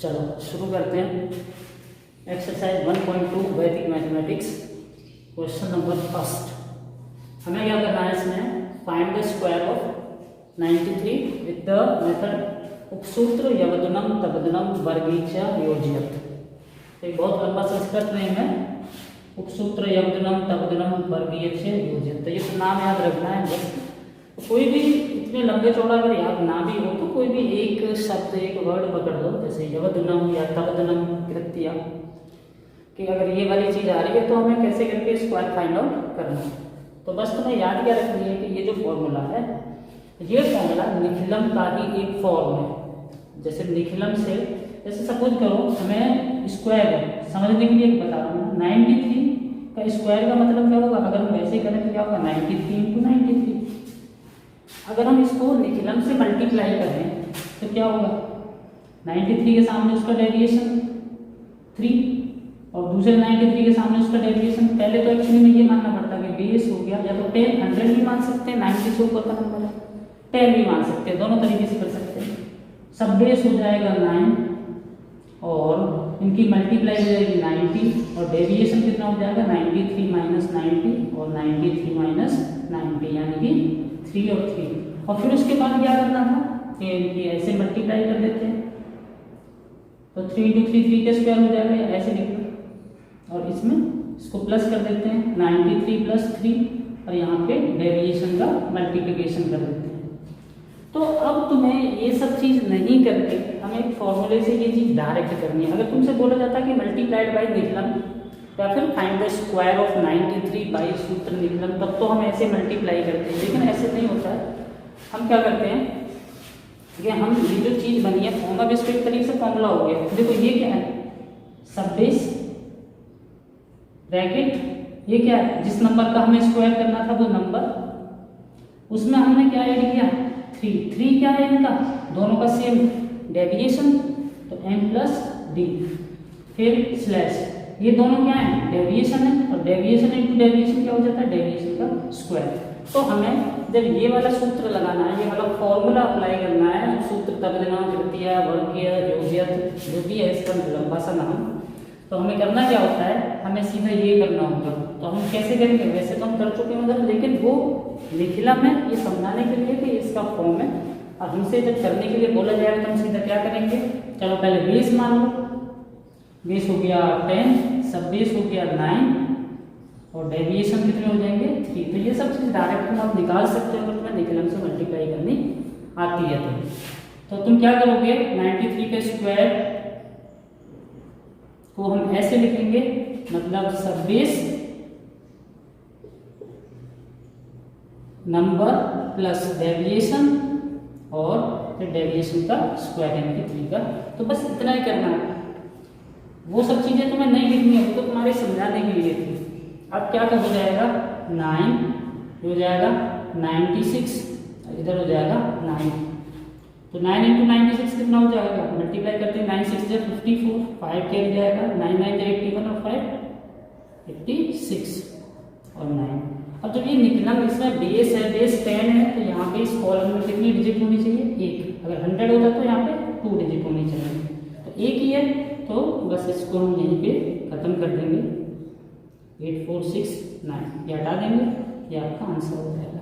चलो शुरू करते हैं। एक्सरसाइज 1.2 वैदिक मैथमेटिक्स, क्वेश्चन नंबर फर्स्ट। हमें क्या करना है इसमें, find the square of 93 with the method उपसूत्र यवदुनम तवदुनम वर्गीच योजयत। एक बहुत लंबा संस्कृत नेम है, उपसूत्र यवदुनम तवदुनम वर्गीच योजयत। तो ये तो नाम याद रखना है बस। कोई भी इतने लंबे चौड़ा अगर याद ना भी हो तो कोई भी एक शब्द एक वर्ड पकड़ लो, जैसे यवदुनम या तवदुनम कृत्या, कि अगर ये वाली चीज़ आ रही है तो हमें कैसे करके स्क्वायर फाइंड आउट करना है। तो बस तुम्हें याद क्या रखनी है कि ये जो फॉर्मूला है, ये फॉर्मूला निखिलम का ही एक फॉर्म है। जैसे निखिलम से, जैसे सपोज करो हमें स्क्वायर समझने के लिए बता रहा हूँ, 93 का स्क्वायर का मतलब क्या होगा, अगर हम वैसे करें तो क्या होगा 93 × 93। अगर हम इसको निखिलम से मल्टीप्लाई करें तो क्या होगा, 93 के सामने उसका डेविएशन 3 और दूसरे 93 के सामने उसका डेविएशन। पहले तो एक्चुअली में ये मानना पड़ता है कि बेस हो गया, या तो 10 100 भी मान सकते हैं, 90 से ऊपर का नंबर है 10 भी मान सकते हैं, दोनों तरीके से कर सकते हैं। सब बेस हो जाएगा 9 और इनकी मल्टीप्लाई हो जाएगी 90 और डेविएशन कितना हो जाएगा 93 - 90 और 93 - 90 यानी कि 3 और 3। और फिर उसके बाद क्या करना था कि इनकी ऐसे मल्टीप्लाई कर देते हैं, तो 3 × 3 3 का स्क्वायर हो जाएगा, ऐसे लिख लो और इसमें इसको प्लस कर देते हैं 93 + 3 और यहाँ पे डेविएशन का मल्टीप्लिकेशन कर देते हैं। तो अब तुम्हें ये सब चीज़ नहीं करके हमें एक फॉर्मूले से ये चीज़ डायरेक्ट करनी है। अगर तुमसे बोला जाता कि मल्टीप्लाइड बाई निखिलम या फिर find the square of 93 by सूत्र निखिलम, तब तो हम ऐसे मल्टीप्लाई करते हैं, लेकिन ऐसे नहीं होता है। हम क्या करते हैं कि हम ये जो चीज़ बनी है फॉर्म अब इसको एक तरीके से फॉर्मूला हो गया। देखो ये क्या है, सब बेस ब्रैकेट, ये क्या है, जिस नंबर का हमें स्क्वायर करना था वो नंबर, उसमें हमने क्या ऐड किया 3 क्या है इनका, दोनों का सेम डेविएशन, तो m + d, फिर स्लैश, ये दोनों क्या है डेविएशन है और डेविएशन इनटू डेविएशन क्या हो जाता है डेविएशन का स्क्वायर। तो हमें जब ये वाला सूत्र लगाना है, ये वाला फॉर्मूला अप्लाई करना है, सूत्र तवदुनम कृत्या वर्गीय योजयत जो भी है इसका लंबा सा नाम, तो हमें करना क्या होता है, हमें सीधा ये करना होगा। तो हम कैसे करेंगे, वैसे तो हम कर चुके हैं उधर, लेकिन वो निखिलम है ये समझाने के लिए कि इसका फॉर्म है, और हमसे जब करने के लिए बोला जाएगा तो हम सीधा क्या करेंगे, चलो पहले बेस मान लो, बेस हो गया 10, सब बेस हो गया 9 और डेविएशन कितने हो जाएंगे 3। तो ये सब चीज़ डायरेक्ट तुम आप निकाल सकते हो अगर तुम्हें निखिलम से मल्टीप्लाई करनी आती है तो तुम क्या करोगे, 93 के स्क्वायर को हम ऐसे लिखेंगे, मतलब सब बेस नंबर प्लस डेविएशन और फिर डेविएशन का स्क्वायर यानी कि 3 का। तो बस इतना ही करना है, वो सब चीज़ें तुम्हें नहीं लिखनी है, वो तो तुम्हारे समझाने के लिए थी। अब क्या हो जाएगा 9 हो जाएगा 96, इधर हो जाएगा 9, तो 9 × 96 कितना हो जाएगा, मल्टीप्लाई करते हैं 9 × 6 = 54, 5 क्या जाएगा 9 × 9 = 81 और 5 86 और 9। अब जब ये निखिलम इसमें बेस है, बेस 10 है, तो यहाँ पे इस कॉलम में कितनी डिजिट होनी चाहिए 1। अगर 100 होता तो यहाँ पे 2 डिजिट होनी चाहिए, तो 1 ही है, तो बस इसको हम यहीं पे खत्म कर देंगे 8469, ये हटा देंगे, ये आपका आंसर हो जाएगा।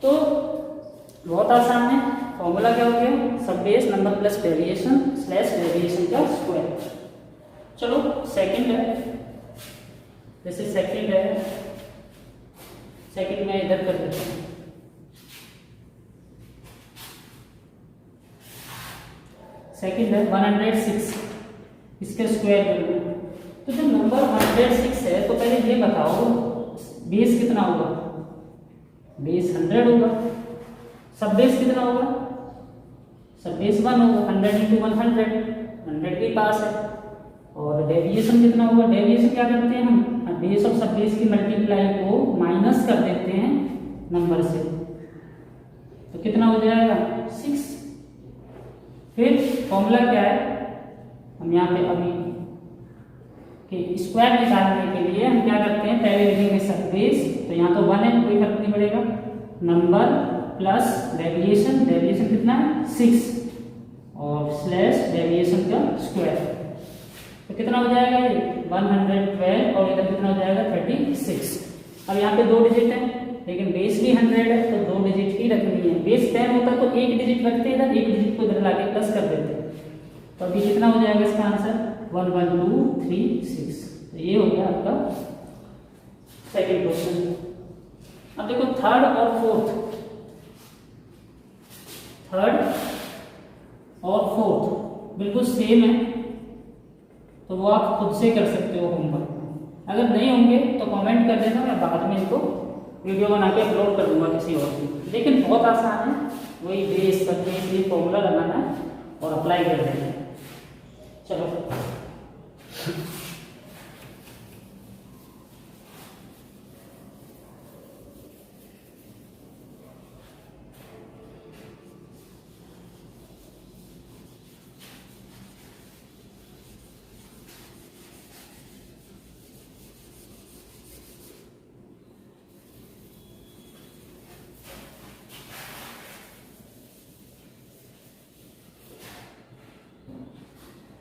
तो बहुत आसान है, फॉर्मूला क्या हो गया, सब base number plus deviation slash deviation का स्क्वायर। चलो सेकंड है, जैसे सेकंड है, सेकंड में इधर कर देता हूँ, सेकंड है 106, इसके स्क्वायर करूँ। तो जब नंबर 106 है तो पहले ये बताओ बेस कितना होगा, बेस 100 होगा, सब बेस कितना होगा, सब बेस 1 होगा, 100 × 100, 100 भी पास है। और डेविएशन कितना होगा, डेविएशन क्या करते हैं हम बेस और सब बेस की मल्टीप्लाई को माइनस कर देते हैं नंबर से, तो कितना हो जाएगा 6। फिर फॉर्मूला क्या है, हम यहाँ पे अभी कि स्क्वायर निकालने के लिए हम क्या करते हैं, पहले लिखेंगे सब बेस, तो यहाँ तो 1 है कोई फर्क नहीं पड़ेगा, नंबर प्लस डेविएशन, डेविएशन कितना है 6 और स्लैश डेविएशन का स्क्वायर। तो कितना हो जाएगा ये 112 और इधर कितना हो जाएगा 36। अब यहाँ पे 2 डिजिट है लेकिन बेस भी 100 है तो 2 डिजिट ही रखनी है। बेस 10 होता तो 1 डिजिट रखते हैं, इधर 1 डिजिट को इधर लाके प्लस कर देते हैं। तो अभी कितना हो जाएगा इसका आंसर 11236। तो ये हो गया आपका सेकंड क्वेश्चन। अब देखो थर्ड और फोर्थ बिल्कुल सेम है तो वो आप खुद से कर सकते हो होमवर्क। अगर नहीं होंगे तो कमेंट कर देना, मैं बाद में इनको वीडियो बना के अपलोड कर दूंगा किसी और की। लेकिन बहुत आसान है, वही बेस करके इसलिए फॉर्मूला लगाना है और अप्लाई कर देना है। चलो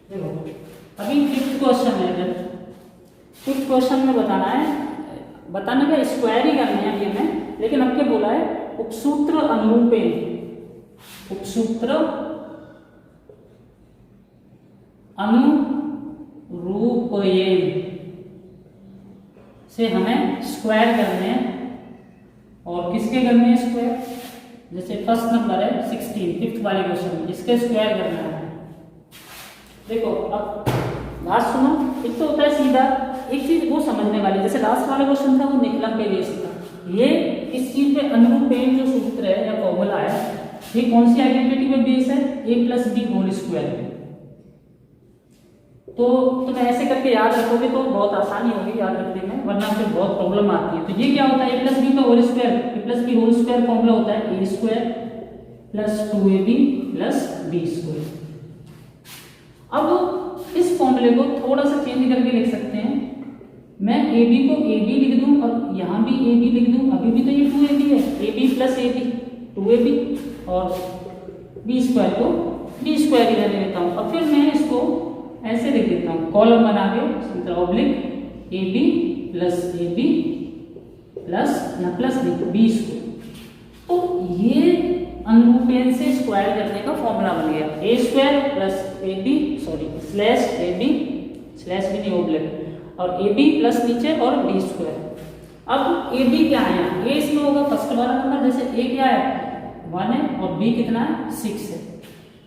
देखो अभी फिफ्थ क्वेश्चन है। इधर फिफ्थ क्वेश्चन में बताने का स्क्वायर ही करना है ये में, लेकिन अब क्या बोला है उपसूत्र अनुरूपेण से हमें स्क्वायर करने हैं। और किसके करने हैं स्क्वायर? जैसे फर्स्ट नंबर है 16 फिफ्थ वाले क्वेश्चन में, इसके स्क्वायर करना है। देखो अब बात सुनो, एक तो होता है सीधा, एक चीज वो समझने वाली, जैसे लास्ट वाला क्वेश्चन था वो निकलम पे बेस्ड था। ये इस चीज पे अनुरूपेण जो सूत्र है या फॉर्मूला है, ये कौन सी आइडेंटिटी पे बेस है? a plus B whole square पे। तो तुम ऐसे करके याद रखोगे तो बहुत आसानी होगी याद रखने में, वरना फिर बहुत प्रॉब्लम आती है। तो ये क्या होता है? a प्लस बी का whole square, a plus B whole square formula होता है a square plus 2ab plus b square. अब इस फॉर्मूले को थोड़ा सा चेंज करके लिख सकते हैं। मैं ए बी को ए बी लिख दूं और यहाँ भी ए बी लिख दूं, अभी भी तो ये 2ab है, A B plus A B 2ab, और बी स्क्वायर को बी स्क्वायर ही रहने देता हूँ। और फिर मैं इसको ऐसे लिख देता हूँ, कॉलम बना के oblique A B plus A B plus या प्लस बी स्क्वायर। तो ये अनुरूपेण से स्क्वायर करने का फॉर्मूला बन गया, A square plus A B slash A B slash भी नहीं ऑब्लिक और ए बी प्लस नीचे और बी स्क्वायर। अब ए बी क्या है? ए इसमें होगा फर्स्ट वाला नंबर, जैसे ए क्या है 1 है और बी कितना है 6 है।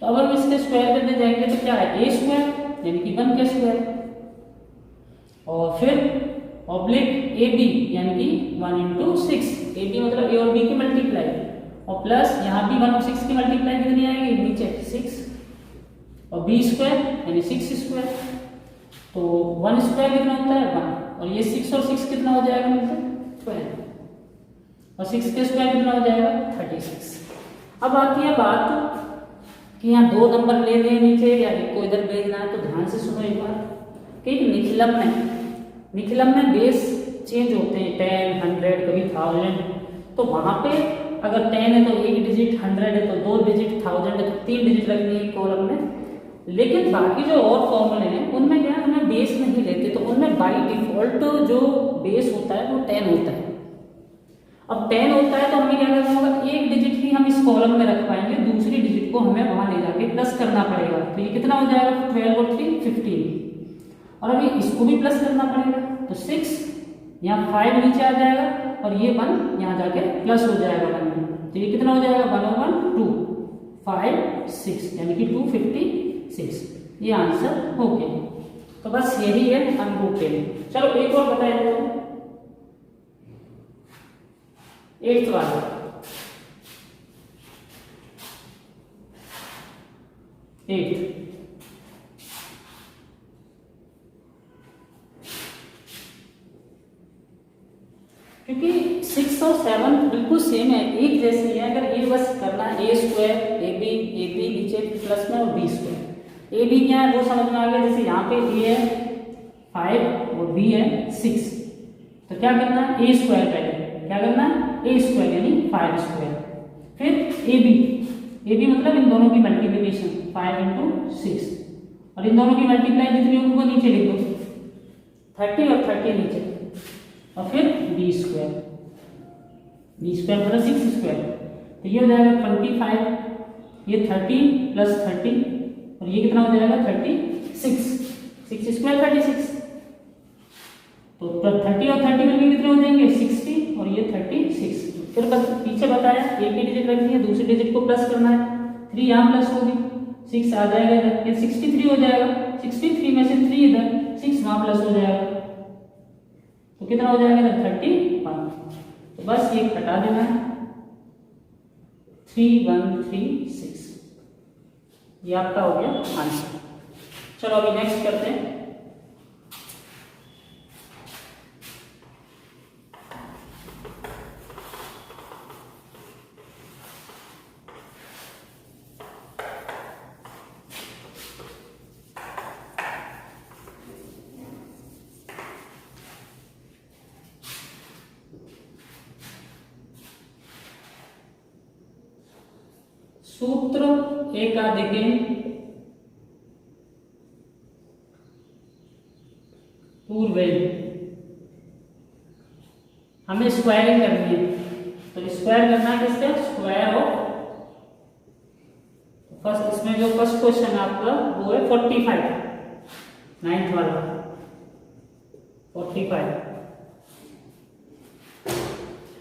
तो अगर हम इसके स्क्वायर करने जाएंगे तो क्या है? ए स्क्वायर यानी कि 1 का स्क्वायर और फिर ऑब्लिक ए बी यानी कि 1 इंटू 6, ए बी मतलब ए और बी की मल्टीप्लाई, और प्लस यहाँ भी 1 और 6 की मल्टीप्लाई कितनी आएगी? नीचे 6 और बी स्क्वायर यानी 6 स्क्वायर। तो 1 स्क्वायर कितना होता है 1, और ये 6 और 6 कितना हो जाएगा मिलकर 12, और 6 के स्क्वायर कितना हो जाएगा 36। अब आती है बात कि यहाँ 2 नंबर ले लें नीचे या एक को इधर भेजना है। तो ध्यान से सुनो एक बात कि निखिलम में बेस चेंज होते हैं, 10, 100, कभी 1000। तो वहाँ पे अगर 10 है तो 1 डिजिट, 100 है तो 2 डिजिट, 1000 है तो 3 डिजिट रखनी है कॉलम में। लेकिन बाकी जो और फॉर्मूले हैं उनमें क्या हमें बेस नहीं लेते, तो उनमें बाई डिफॉल्ट जो बेस होता है वो 10 होता है। अब 10 होता है तो हमें क्या करना होगा? एक डिजिट ही हम इस कॉलम में रख पाएंगे, दूसरी डिजिट को हमें वहां ले जाके प्लस करना पड़ेगा। तो ये कितना हो जाएगा 12 और 3 15, और अभी इसको भी प्लस करना पड़ेगा। तो 6 यहाँ 5 नीचे आ जाएगा और ये 1 यहाँ जाके प्लस हो जाएगा 1 में। तो ये कितना हो जाएगा 1 1 2 5 6 यानी कि 256। ये आंसर हो गया। तो बस यही है अनुरूपेण। चलो एक और बताइए, 8th वाला। क्योंकि 6 और 7 बिल्कुल सेम है, एक जैसी है। अगर ये बस करना है ए स्क्वायर ए बी नीचे प्लस में और बी स्क्वायर। ए बी क्या है वो समझ में आ गया, जैसे यहाँ पे ए है 5 और बी है 6। तो क्या करना है? ए स्क्वायर पहले क्या करना है? ए स्क्वायर यानी 5 स्क्वायर, फिर ए ए बी मतलब इन दोनों की मल्टीप्लिकेशन 5 इंटू 6, और इन दोनों की मल्टीप्लाई जितनी होगी उनको नीचे लिख दो, 30 और 30 नीचे, और फिर बी स्क्वायर मतलब 6 स्क्वायर, तो ये हो जाएगा 25, ये 30 प्लस 30, और ये कितना हो जाएगा 36, 6 स्क्वायर 36, तो 30 और 30 मिलकर कितने हो जाएंगे 60, और ये 36। फिर पीछे बताया एक ही डिजिट रखनी है, दूसरी डिजिट को प्लस करना है, 3 यहाँ प्लस होगी, 6 आ जाएगा इधर, ये 63 हो जाएगा, 63 में से 3 इधर, 6 वहाँ प्लस हो जाएगा, तो कितना हो जाएगा इधर 31, तो बस ये हटा देना है, 3136, ये आपका हो गया आंसर। चलो अभी नेक्स्ट करते हैं। सूत्र एकाधिके पूर्वे, हमें स्क्वायरिंग करनी है, तो स्क्वायर करना है किससे, स्क्वायर ऑफ फर्स्ट, इसमें जो फर्स्ट क्वेश्चन है आपका वो है 45, 9th वाला 45,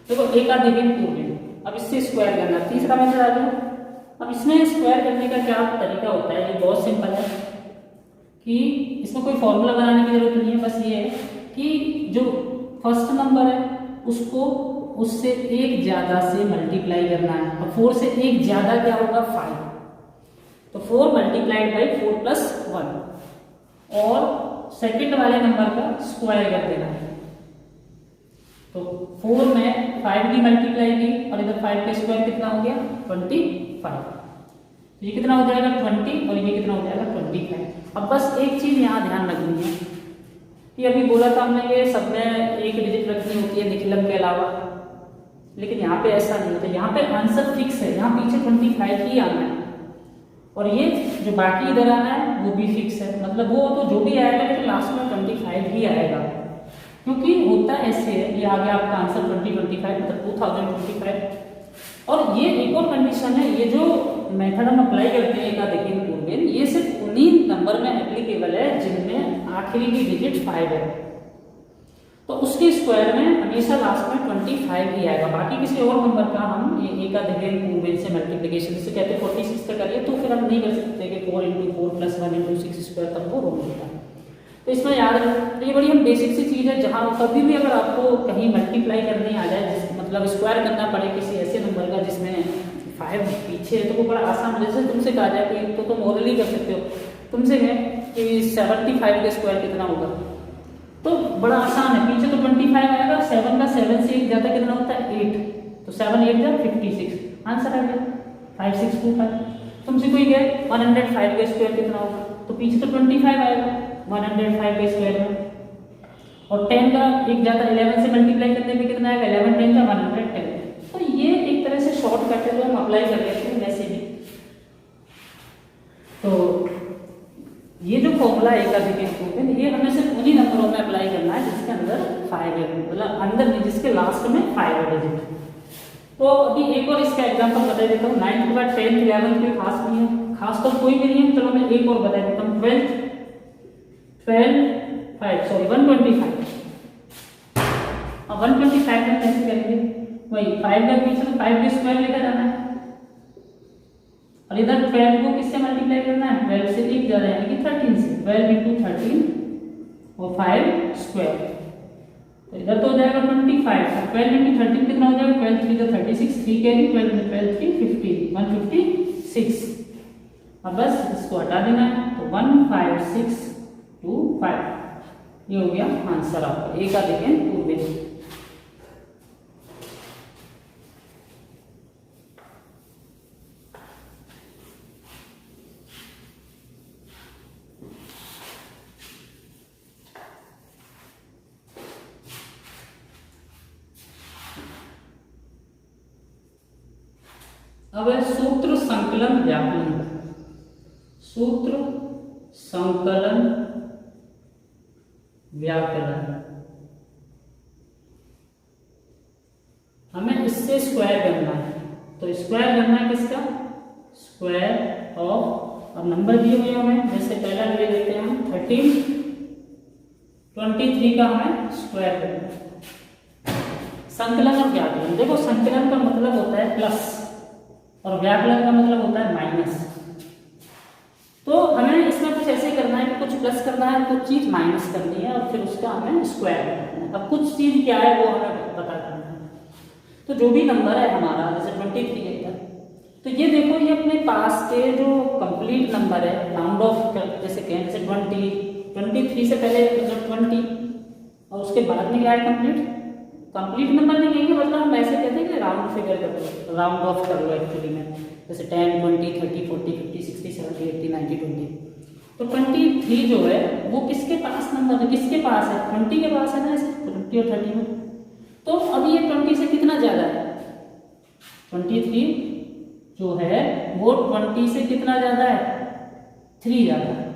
देखो एकाधिके पूर्वे, अब इससे स्क्वायर करना, तीसरा मेथड आ गया। अब इसमें स्क्वायर करने का क्या तरीका होता है, ये बहुत सिंपल है कि इसमें कोई फॉर्मूला बनाने की जरूरत नहीं है, बस ये है कि जो फर्स्ट नंबर है उसको उससे एक ज्यादा से मल्टीप्लाई करना है, और 4 से एक ज्यादा क्या होगा 5, तो 4 मल्टीप्लाइड बाई 4 प्लस 1, और सेकंड वाले नंबर का स्क्वायर कर देना है, तो 4 में 5 की मल्टीप्लाई की, और इधर 5 का स्क्वायर कितना हो गया 25, तो ये कितना हो जाएगा 20, और ये कितना हो जाएगा 25। अब बस एक चीज यहाँ ध्यान रखनी है कि अभी बोला था हमने ये सब में एक डिजिट रखनी होती है निकलम के अलावा, लेकिन यहाँ पे ऐसा नहीं होता, यहाँ पे आंसर फिक्स है, यहाँ पीछे 25 ही आना है, और ये जो बाकी इधर आना है वो भी फिक्स है, मतलब वो तो जो भी आएगा लेकिन लास्ट में 25 ही आएगा, क्योंकि होता ऐसे है, ये आ गया आपका आंसर 2025 मतलब 2025। और ये एक और कंडीशन है, ये जो मेथड हम अप्लाई करते हैं एकाधिके पूर्वे, ये सिर्फ उन्हीं नंबर में एप्लीकेबल है जिनमें आखिरी की डिजिट 5 है, तो उसके स्क्वायर में हमेशा लास्ट में 25 ही आएगा, बाकी किसी और नंबर का हम ये एकाधिके पूर्वे से मल्टीप्लिकेशन जिसे कहते हैं 46 का करिए, तो फिर हम नहीं कर सकते कि 4 × 4 + 1 × 6 स्क्वायर, तब वो रोक देता है। तो इसमें याद रखना, ये बड़ी हम बेसिक सी चीज़ है, जहाँ कभी भी अगर आपको कहीं मल्टीप्लाई करनी आ जाए, मतलब स्क्वायर करना पड़े किसी ऐसे नंबर का जिसमें 5 पीछे है, तो वो बड़ा आसान, जैसे तुमसे कहा जाए कि तो तुम ओरली कर सकते हो, तुमसे है कि 75 का स्क्वायर कितना होगा, तो बड़ा आसान है, पीछे तो 25 आएगा, 7 का 7 से एक ज़्यादा कितना होता है 8, तो 7 8 जा 56, आंसर आ गया 5625। तुमसे कोई गया 105 का स्क्वायर कितना होगा, तो पीछे तो 25 आएगा 105 के स्क्वायर में, और 10 का एक ज्यादा 11 से मल्टीप्लाई करने पे कितना आएगा 11 10 का 110, तो ये एक तरह से शॉर्टकट है जो हम अप्लाई कर लेते हैं वैसे भी। तो ये जो फॉर्मूला एकाधिके पूर्वे, ये हमें सिर्फ उन्हीं नंबरों में अप्लाई करना है जिसके अंदर 5 है, मतलब अंदर नहीं, जिसके लास्ट में 5 है डिजिट। तो अभी एक और इसका एग्जांपल बता देता हूँ, 9th के बाद 10th 11th कोई खास नहीं है, खास तो कोई भी नहीं है, चलो मैं एक और बता देता हूँ, 125 अब 125 में कैसे करेंगे, वही 5 का पीछे तो 5 का स्क्वायर लेकर जाना है, और इधर 12 को किससे मल्टीप्लाई करना है 12 से एक ज्यादा यानी कि 13 से, 12 × 13 और 5 स्क्वायर, तो इधर तो हो जाएगा 25, 12 × 13 कितना हो जाएगा 12 3 × 36, 3 कैरी 12 12 3 50 156, अब बस इसको हटा देना है, तो 15625, ये हो गया आंसर आपका एकाधिके पूर्वे। अब है सूत्र संकलन व्याकलन। सूत्र संकलन व्याकरण, हमें इससे स्क्वायर करना है। तो स्क्वायर करना है किसका? स्क्वायर ऑफ, अब नंबर दिए हुए हमें, जैसे पहला ले लेते हैं हम 1323 का हमें स्क्वायर करना है। संकलन और व्याकलन, देखो संकलन का मतलब होता है प्लस और व्याकलन का मतलब होता है माइनस। तो हमें इसमें कुछ ऐसे करना है कि कुछ प्लस करना है, कुछ चीज माइनस करनी है और फिर उसका हमें स्क्वायर करना है। अब कुछ चीज क्या है वो हमें पता करना है। तो जो भी नंबर है हमारा, जैसे 23 है, तो ये देखो ये अपने पास के जो कंप्लीट नंबर है, राउंड ऑफ जैसे कहें, जैसे 23 से पहले मतलब 20 और उसके बाद में क्या है कंप्लीट नंबर नहीं कहेंगे, मतलब हम ऐसे कहते हैं कि राउंड फिगर कर लो, राउंड ऑफ कर लो एक्चुअली में, जैसे 10, 20, 30, 40, 50, 60, 70, 80, 90, 20। तो 23 जो है वो किसके पास नंबर है, किसके पास है? 20 के पास है ना, ऐसे 20 और 30 में। तो अब ये 20 से कितना ज्यादा है? 23 जो है वो 20 से कितना ज्यादा है? 3 ज्यादा है,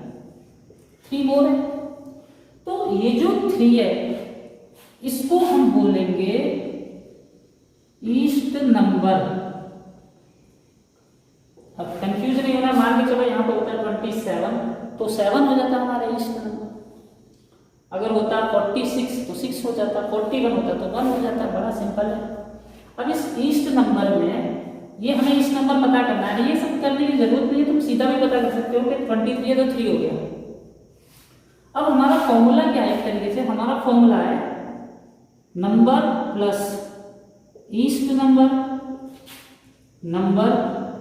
3 मोर है। तो ये जो 3 है इसको हम बोलेंगे ईस्ट नंबर। अब कंफ्यूज नहीं होना, मान के चलो यहाँ पे होता है 27, तो 7 हो जाता है हमारा ईस्ट नंबर। अगर होता 46 तो 6 हो जाता, 41 होता तो 1 हो जाता, बड़ा सिंपल है। अब इस ईस्ट नंबर में ये हमें ईस्ट नंबर पता करना है, ये सब करने की जरूरत नहीं है, तुम सीधा भी पता कर सकते हो कि 23 है तो 3 हो गया। अब हमारा फॉर्मूला क्या है? एक तरीके से हमारा फॉर्मूला है number plus east number, number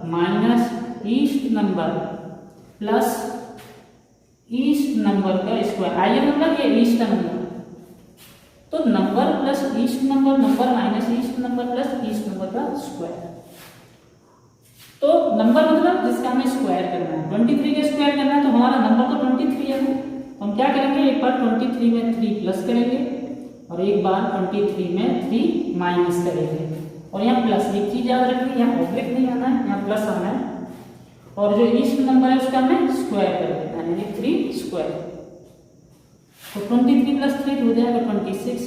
minus east number plus east number का स्क्वायर। आइए मतलब ये ईस्ट नंबर, तो number plus east number, number minus east number plus east number का स्क्वायर। तो नंबर मतलब जिसका हमें स्क्वायर करना है, 23 का स्क्वायर करना है, तो हमारा नंबर तो 23 है। तो हम क्या करेंगे, एक बार 23 में 3 प्लस करेंगे और एक बार 23 में 3 माइनस करेंगे। और यहाँ प्लस, एक चीज याद रखनी है, यहाँ ऑब्लिक नहीं आना है, यहाँ प्लस आना है। और जो ईस्ट नंबर है उसका हमें स्क्वायर कर देना है, यानी 3 स्क्वायर। तो 23 प्लस 3 हो जाएगा 26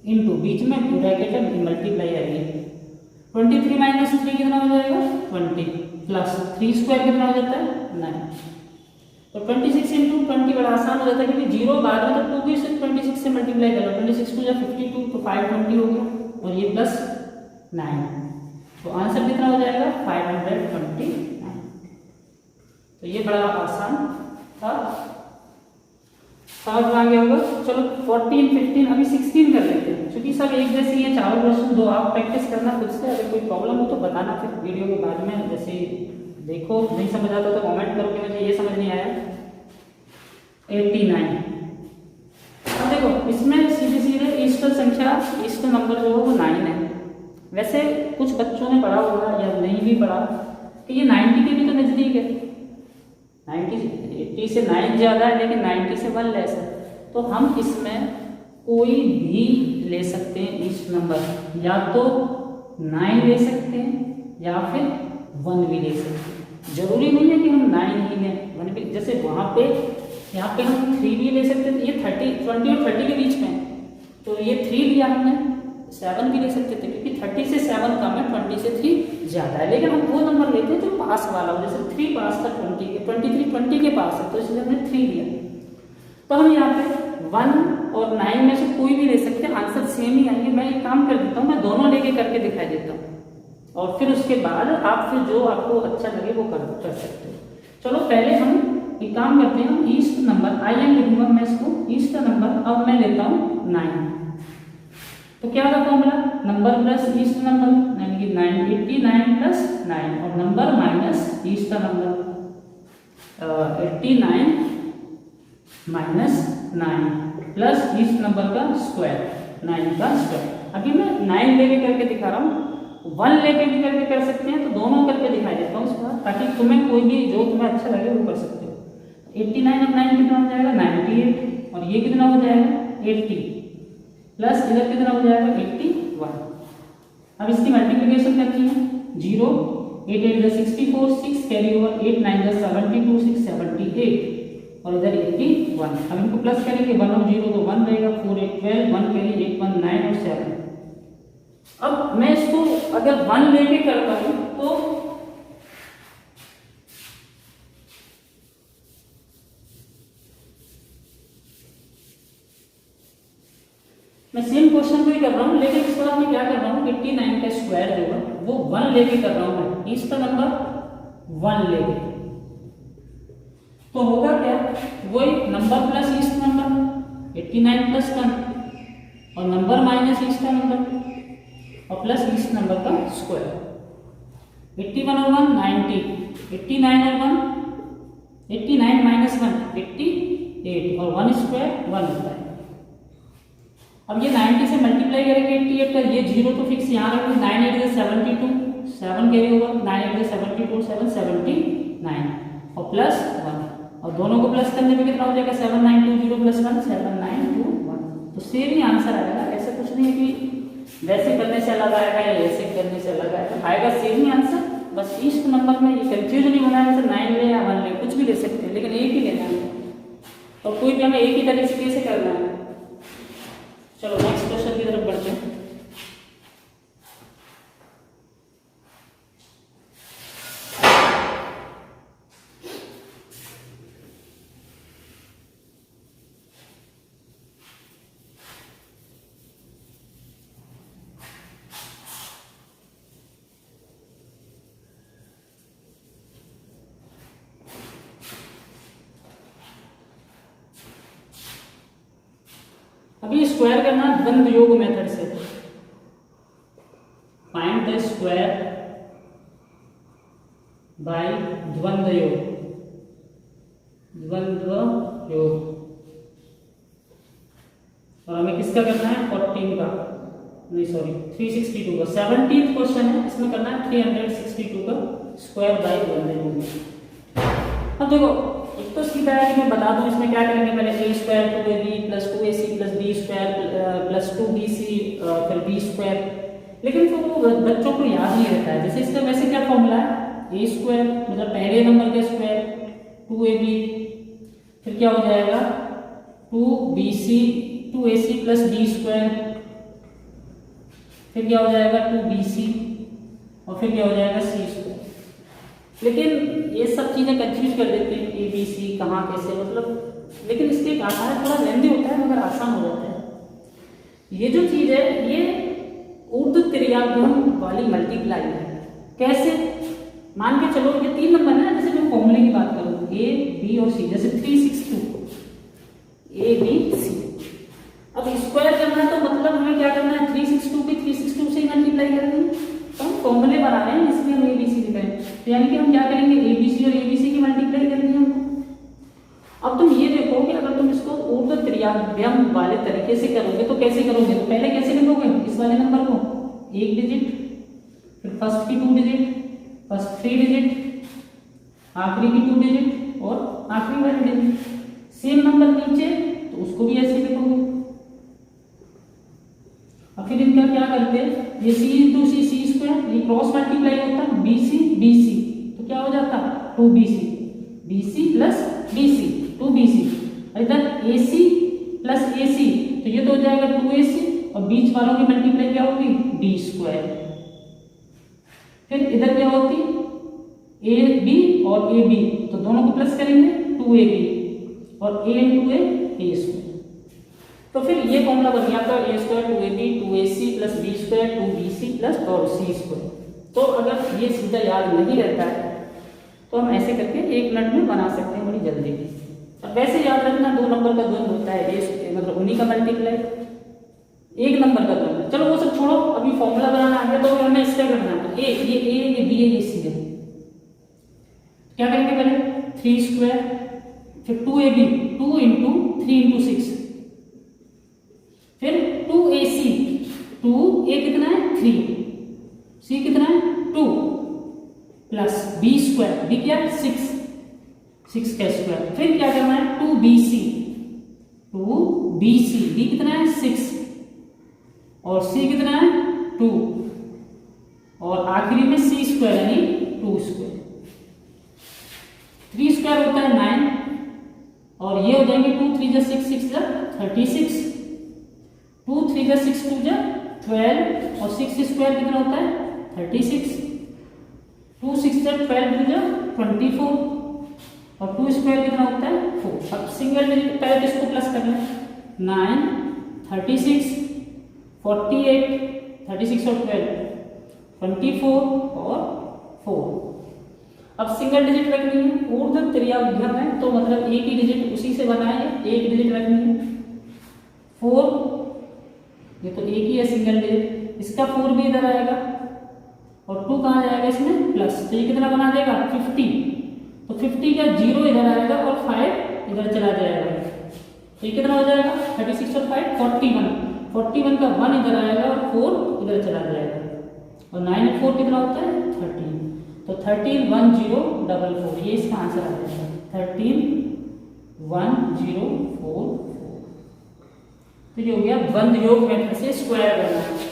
इंटू, बीच में ब्रैकेट है मल्टीप्लाई आएगी, 23 माइनस 3 कितना हो जाएगा 20, प्लस 3 स्क्वायर कितना हो जाता है 9। तो 26 इंटू 20 बड़ा आसान हो जाता है, क्योंकि 0 बाद में तो 2 भी सिर्फ 26 से मल्टीप्लाई कर लो, 26 को या 52 तो 520 हो गया, और ये प्लस 9, तो आंसर कितना हो जाएगा 529। तो ये बड़ा आसान था, समझ में आ गया होगा। चलो 14, 15, अभी 16 कर लेते हैं, क्योंकि सब एक जैसे ये 4 क्वेश्चन, 2 आप प्रैक्टिस करना खुद से। अगर कोई प्रॉब्लम हो तो बताना फिर वीडियो के बाद में, जैसे देखो नहीं समझ आता तो कमेंट करो कि मुझे ये समझ नहीं आया। 89, अब देखो इसमें सीधे सीधे ईस्ट संख्या, ईस्ट नंबर जो है वो 9 है। वैसे कुछ बच्चों ने पढ़ा होगा या नहीं भी पढ़ा कि ये 90 के भी तो नजदीक है, 80 से 9 ज्यादा है लेकिन 90 से 1 लेस है। तो हम इसमें कोई भी ले सकते हैं ईस्ट नंबर, या तो 9 ले सकते हैं या फिर 1 भी ले सकते हैं। जरूरी नहीं है कि हम 9 ही लें, 1 भी, जैसे वहाँ पे यहाँ पे हम 3 भी ले सकते थे, ये 20 और 30 के बीच में, तो ये 3 लिया हमने, 7 भी ले सकते थे, क्योंकि 30 से 7 कम है, 20 से 3 ज्यादा है। लेकिन हम वो नंबर लेते हैं जो पास वाला हो, जैसे 3 पास था 20 के, 23 20 के पास है, तो इसलिए हमने 3 लिया। तो हम यहाँ पे 1 और 9 में से कोई भी ले सकते हैं, आंसर सेम ही आएंगे। मैं एक काम कर देता हूँ, मैं दोनों लेके करके दिखाई देता हूँ, और फिर उसके बाद आप फिर जो आपको अच्छा लगे वो कर सकते हो। चलो पहले हम एक काम करते हैं, हम ईस्ट नंबर आई लिखूंगा मैं इसको, ईस्ट नंबर, अब मैं लेता हूँ 9। तो क्या था formula, number plus east number, यानी कि 89 प्लस 9, और number minus east number, 89 minus 9 plus east number का स्क्वायर, 9 का स्क्वायर। अभी मैं 9 लेके करके दिखा रहा हूँ, 1 लेके भी करके कर सकते हैं, तो दोनों करके दिखाई देता हूँ इसका, ताकि तुम्हें कोई भी जो तुम्हें अच्छा लगे वो कर सकते हो। 89 और 9 कितना हो जाएगा 98, और ये कितना हो जाएगा 80, प्लस इधर कितना हो जाएगा 81। अब इसकी मल्टीप्लिकेशन करनी है, 0 8 8 द 64, 6 कैरी ओवर, 8 9 द 72, 6 78 और इधर 81। अब इनको प्लस करेंगे, 1 और 0 तो 1 रहेगा, 4 8 12, 1 कैरी, 8 1 9 और 7। अब मैं इसको अगर 1 लेके करता हूं तो मैं सेम क्वेश्चन को ही कर रहा हूं, लेकिन इस बार मैं क्या कर रहा हूं, 89 का स्क्वायर जो है वो 1 लेके कर रहा हूं मैं, इसका नंबर 1 लेके। तो होगा क्या, वही number plus east number 89 plus 1 और नंबर माइनस ईस्ट का नंबर और प्लस ईस्ट नंबर का स्क्वायर। 81 और 1 90, 89 और 1 89 माइनस 1 88 और 1 स्क्वायर 1 होता है। अब ये 90 से मल्टीप्लाई करेंगे 88 का, ये 0 तो फिक्स यहाँ रखेंगे, 9 8 72, 7 कैरी होगा, 9 8 72 7 79 और प्लस 1 और दोनों को प्लस करने में कितना हो जाएगा, 7920 प्लस 1 7921। तो सेम ही आंसर आएगा, ऐसा कुछ नहीं है कि वैसे करने से अलग आएगा या ऐसे करने से अलग आएगा सेम ही आंसर। बस इस नंबर में ये कंफ्यूज नहीं होना है, जैसे 9 ले या 1 ले, कुछ भी ले सकते हैं, लेकिन एक ही लेना है और कोई भी हमें एक ही तरीके से करना है। चलो नेक्स्ट क्वेश्चन की तरफ बढ़ते हैं। अभी स्क्वायर करना द्वंद्व योग मेथड से। फाइंड द स्क्वायर बाय द्वंद्व योग, द्वंद्व योग। और हमें किसका करना है, 14 का, नहीं सॉरी 362 का। 17th क्वेश्चन है, इसमें करना है 362 का स्क्वायर बाय द्वंद्व योग। अब देखो एक तो सीधा है कि मैं बता दूं इसमें क्या करेंगे, पहले a square 2ab plus 2ac plus b square plus 2bc फिर b स्क्वायर, लेकिन तो वो बच्चों को याद नहीं रहता है। जैसे इसका वैसे क्या फॉर्मूला है, a स्क्वायर मतलब पहले नंबर का स्क्वायर 2ab, फिर क्या हो जाएगा 2ac प्लस b स्क्वायर, फिर क्या हो जाएगा 2bc और फिर क्या हो जाएगा c स्क्वायर। लेकिन ये सब चीजें कंफ्यूज कर देते हैं, ए बी सी कहाँ कैसे, मतलब लेकिन इसके एक आसान है, थोड़ा लेंदी होता है मगर आसान हो जाता है। ये जो चीज है ये ऊर्ध्व त्रिज्याभ्यम वाली मल्टीप्लाई है। कैसे, मान के चलो ये 3 नंबर है ना, जैसे मैं फॉर्मूले की बात करूँ ए बी और सी, जैसे 362 ए बी सी। अब स्क्वायर करना है तो मतलब हमें क्या करना है, 362 की 362 से मल्टीप्लाई करनी है। तो हम फॉर्मूले बना रहे हैं इसलिए हम एबीसी लिख रहे हैं, तो यानी कि हम क्या करेंगे, एबीसी और एबीसी की मल्टीप्लाई करनी है हमको। अब तुम ये देखो कि अगर तुम इसको ऊर्ध्व त्रिज्याभ्यम वाले तरीके से करोगे तो कैसे करोगे, तो पहले कैसे लिखोगे इस वाले नंबर को, 1 डिजिट, फिर फर्स्ट की 2 डिजिट, फर्स्ट 3 डिजिट, आखिरी की 2 डिजिट और आखिरी वाली डिजिट। सेम नंबर नीचे तो उसको भी ऐसे लिखोगे। और फिर इनका क्या करते हैं, ये c इंटू सी सी स्क्वायर, ये क्रॉस मल्टीप्लाई होता है bc bc, तो क्या हो जाता 2bc, bc plus bc 2bc, इधर ac प्लस ac तो ये तो हो जाएगा 2ac और बीच वालों की मल्टीप्लाई क्या होगी b स्क्वायर। फिर इधर क्या होती ab और ab, तो दोनों को प्लस करेंगे 2ab और a इंटू a स्क्वायर। तो फिर ये फॉर्मूला बन गया आपका a square 2ab 2ac plus b square 2bc plus और c स्क्वायर। तो अगर ये सीधा याद नहीं रहता है तो हम ऐसे करके 1 मिनट में बना सकते हैं बड़ी जल्दी। अब वैसे याद रखना 2 नंबर का द्वंद्व होता है, ये मतलब उन्हीं का मल्टीप्लाई 1 नंबर का द्वंद्व। चलो वो सब छोड़ो, अभी फॉर्मूला बनाना आ गया तो हमें इसका करना है, ये b है ये c है। क्या करेंगे पहले 3 स्क्वायर फिर 2ab 2 इंटू 3 इंटू 6, फिर 2ac 2a कितना है 3, c कितना है 2 प्लस b स्क्वायर, b क्या 6 का स्क्वायर, फिर क्या करना है 2bc b कितना है 6 और c कितना है 2 और आखिरी में c स्क्वायर यानी 2 स्क्वायर, 3 स्क्वायर होता है 9 और ये हो जाएंगे 2 3 जा 6 6 जा 36, 2 3 जा 6 2 जा 12 और 6 स्क्वायर कितना होता है 36, 2 6 जा 12 2 जा 24 और 2 स्क्वायर कितना होता है 4। अब सिंगल डिजिट पहले इसको प्लस कर लें, 9 36 48 36 और 12 24 और 4। अब सिंगल डिजिट रखनी है, ऊर्ध्व त्रियाभ्यम है तो मतलब एक ही डिजिट उसी से बना है, एक डिजिट रखनी है 4, ये तो एक ही है सिंगल डिजिट, इसका 4 भी इधर आएगा और 2 कहाँ जाएगा इसमें प्लस, तो ये कितना बना देगा 50, तो 50 का 0 इधर आएगा और 5 इधर चला जाएगा, तो ये कितना हो जाएगा 36 और 5 41, 41 का 1 इधर आएगा और 4 इधर चला जाएगा और 9 और 4 कितना होता है 13, तो 131044 ये इसका आंसर आ जाएगा 131044। तो ये हो गया बंद योग मेथड से स्क्वायर करना है।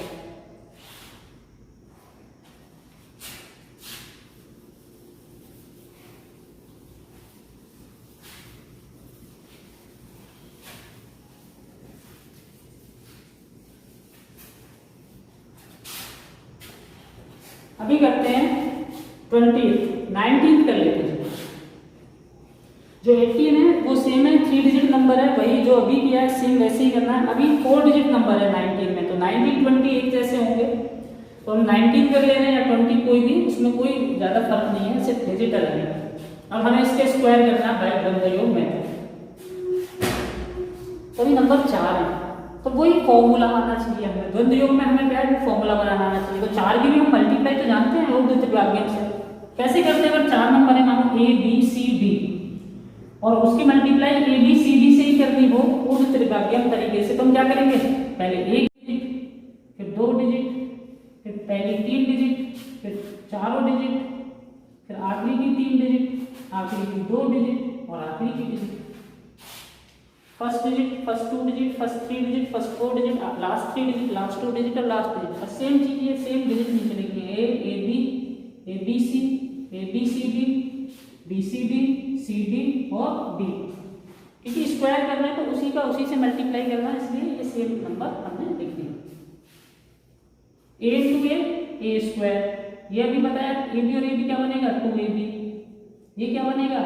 अभी करते हैं 19th कर लेते हैं। जो 18 है वो सेम है, 3 डिजिट नंबर है, वही जो अभी किया है सेम वैसे ही करना है। अभी 4 डिजिट नंबर है 19 में, तो 19 20 एक जैसे होंगे, तो हम 19 कर ले रहे हैं या 20 कोई भी, उसमें कोई ज्यादा फर्क नहीं है, सिर्फ डिजिट अलग है। अब हमें इसके स्क्वायर करना है बाय बंद योग मेथड। तो अभी नंबर 4 है, तो वही फॉर्मूला आना चाहिए हमें, द्वंद योग में हमें क्या फॉर्मूला बनाना आना चाहिए। तो 4 की भी हम मल्टीप्लाई तो जानते हैं ऊर्ध्व त्रिभाज्यम से, कैसे करते हैं, अगर 4 नंबर है मानो ए बी सी डी और उसकी multiply A B C D से ही करनी हो ऊर्ध्व त्रिभाज्यम तरीके से, तो हम क्या करेंगे, पहले एक डिजिट, फिर 2 डिजिट, फिर पहले 3 डिजिट, फिर चारों डिजिट, फिर आखिरी की 3 डिजिट, आखिरी की 2 डिजिट और आखिरी की digit, first digit, first 2 digit, first 3 digit, first 4 digit, last 3 digit, last 2 digit और लास्ट डिजिट। और सेम चीज ये सेम डिजिट नीचे लिखनी है, A B C D B C D और डी, क्योंकि स्क्वायर करना है तो उसी का उसी से मल्टीप्लाई करना है, इसलिए ये सेम नंबर हमने लिख दिया। ए इंटू ए स्क्वायर, ये अभी बताया ए बी और ए बी क्या बनेगा 2ab, ये क्या बनेगा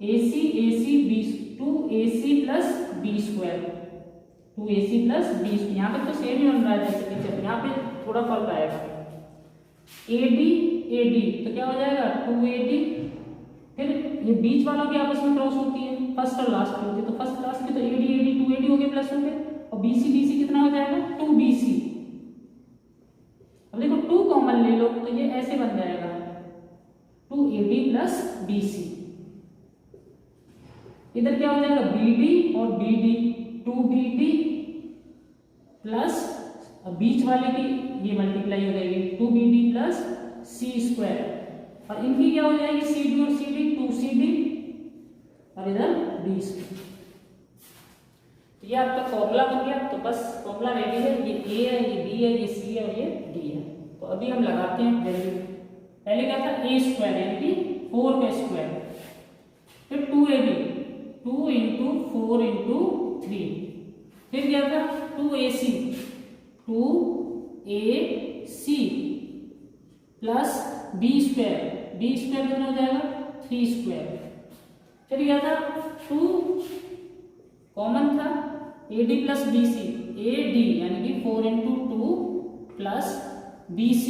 AC B 2AC plus B square, 2AC plus B, यहाँ पे तो सेम ही बन रहा है जैसे टीचर, यहाँ पे थोड़ा फर्क आएगा। AD तो क्या हो जाएगा 2AD, फिर ये बीच वालों की आपस में क्रॉस होती है, फर्स्ट और लास्ट की होती है, तो फर्स्ट लास्ट की तो AD 2AD हो गए प्लस हो गए, और BC कितना हो जाएगा 2BC। अब देखो 2 कॉमन ले लो तो ये ऐसे बन जाएगा 2AD प्लस BC, इधर क्या हो जाएगा BD और BD, 2BD प्लस बीच वाले की ये मल्टीप्लाई हो जाएगी 2BD प्लस C स्क्वायर, और इनकी क्या हो जाएगी CD और CD 2CD और इधर D स्क्वायर। तो ये आपका फॉर्मूला बन गया, तो बस फॉर्मूला रेडी है, ये A है, ये B है, ये C है और ये D है। तो अभी हम लगाते हैं वैल्यू। पहले क्या था A स्क्वायर यानी कि 4 का स्क्वायर, फिर 2AB 2 इंटू 4 इंटू 3, फिर क्या था 2AC प्लस B स्क्वायर कितना हो जाएगा 3 स्क्वायर, फिर क्या था 2 कॉमन था AD प्लस BC, AD यानी कि 4 इंटू 2 प्लस BC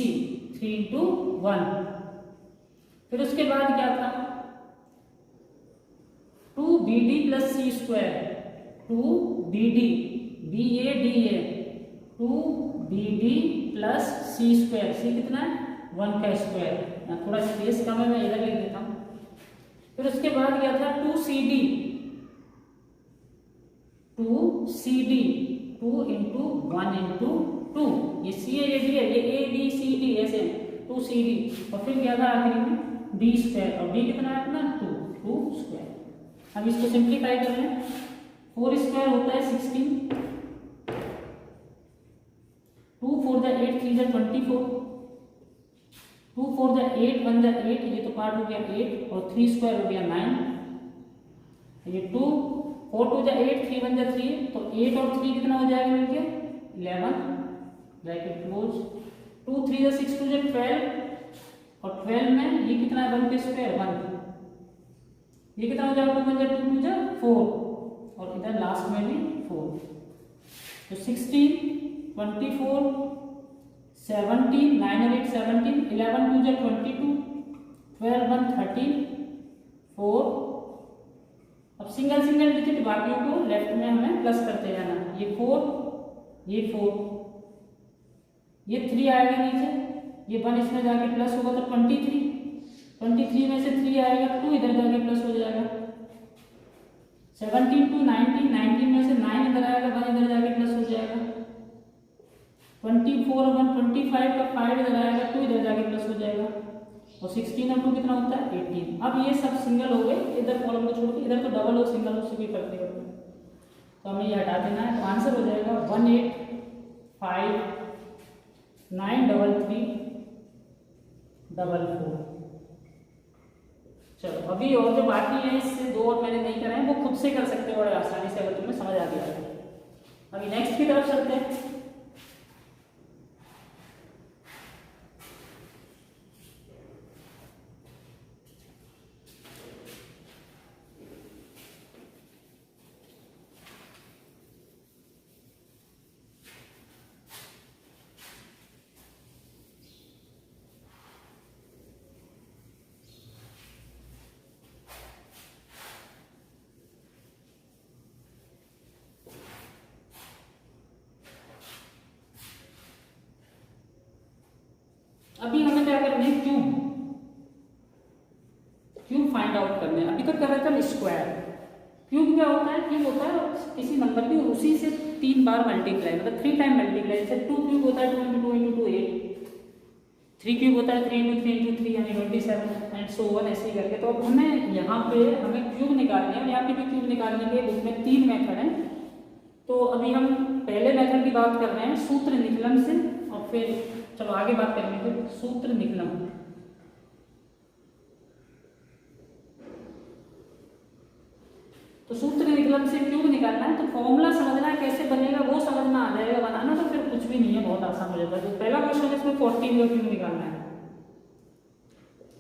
3 इंटू 1, फिर उसके बाद क्या था 2BD plus C square, 2BD BADA 2BD plus C square, C कितना है 1 का स्क्वायर, थोड़ा स्पेस कम है मैं इधर लिख देता हूँ। फिर उसके बाद क्या था 2CD 2 इंटू 1 इंटू 2, ये C है ये D है, ये ABCD ऐसे 2CD, और फिर क्या था आखिरी में D स्क्वायर, और D कितना है अपना 2 स्क्वायर। अब इसको सिंप्लीफाई कर लें, 4 स्क्वायर होता है 16, 2 4 जा 8 3 जा 24, 2 4 जा 8, 1 जा 8, ये तो पार्ट हो गया 8 और 3 स्क्वायर हो गया 9, ये 2 4 2 जा 8, 3 1 जा 3, तो 8 और 3 कितना हो जाएगा मिलके 11 ब्रैकेट क्लोज। 2 3 जा 6 2 जा 12 और 12 में ये कितना है 1 के स्क्वायर 1, ये कितना हो जाएगा 2 1 जा 2 2 जा 4 और इधर लास्ट में भी 4, तो 16 24 17 9 और 8 17 11 2 जा 22 12 1 13 4। अब सिंगल सिंगल डिजिट बाकियों को लेफ्ट में हमें प्लस करते जाना, ये 4 ये 4 ये 3 आएगा नीचे, ये 1 इसमें जाके प्लस होगा तो 23 में से 3 आएगा 2 इधर जाके प्लस हो जाएगा, 17 to 19 19 में से 9 इधर आएगा 1 इधर जाके प्लस हो जाएगा, 24 और 1 25 का 5 इधर आएगा 2 इधर जाके प्लस हो जाएगा और 16 और 2 कितना होता है 18। अब ये सब सिंगल हो गए, इधर कॉलम को छोड़ के इधर तो डबल हो सिंगल हो से कोई फर्क नहीं पड़ता, तो हमें ये हटा देना है, तो आंसर हो जाएगा 18 5 9 3 3 4 4। चलो अभी और जो बाकी है इससे 2 और मैंने नहीं कराए, वो खुद से कर सकते हो बड़े आसानी से अगर तुम्हें समझ आ गया। अभी नेक्स्ट की तरफ चलते हैं। अभी हमें क्या करना है क्यूब फाइंड आउट करना है। अभी तक कर रहे थे स्क्वायर, क्यूब क्या होता है, क्यूब होता है किसी नंबर की उसी से 3 बार मल्टीप्लाई, मतलब 3 टाइम मल्टीप्लाई, जैसे 2 क्यूब होता है 2 × 2 × 2 8, 3 क्यूब होता है 3 × 3 × 3 यानी 27 एंड सो ऑन ऐसे ही करके। तो अब हमें यहाँ पे हमें क्यूब निकालने हैं, यहाँ पे भी क्यूब निकालने के लिए उसमें 3 मेथड हैं। तो अभी हम पहले मेथड की बात कर रहे हैं सूत्र निकलन से, और फिर चलो आगे बात करेंगे फिर सूत्र निकलन। तो सूत्र निकलन से क्यूब निकालना है, तो फॉर्मूला समझना है कैसे बनेगा वो समझना आ जाएगा, बनाना तो फिर कुछ भी नहीं है, बहुत आसान हो जाता है। तो पहला क्वेश्चन है इसमें 14 का क्यूब निकालना है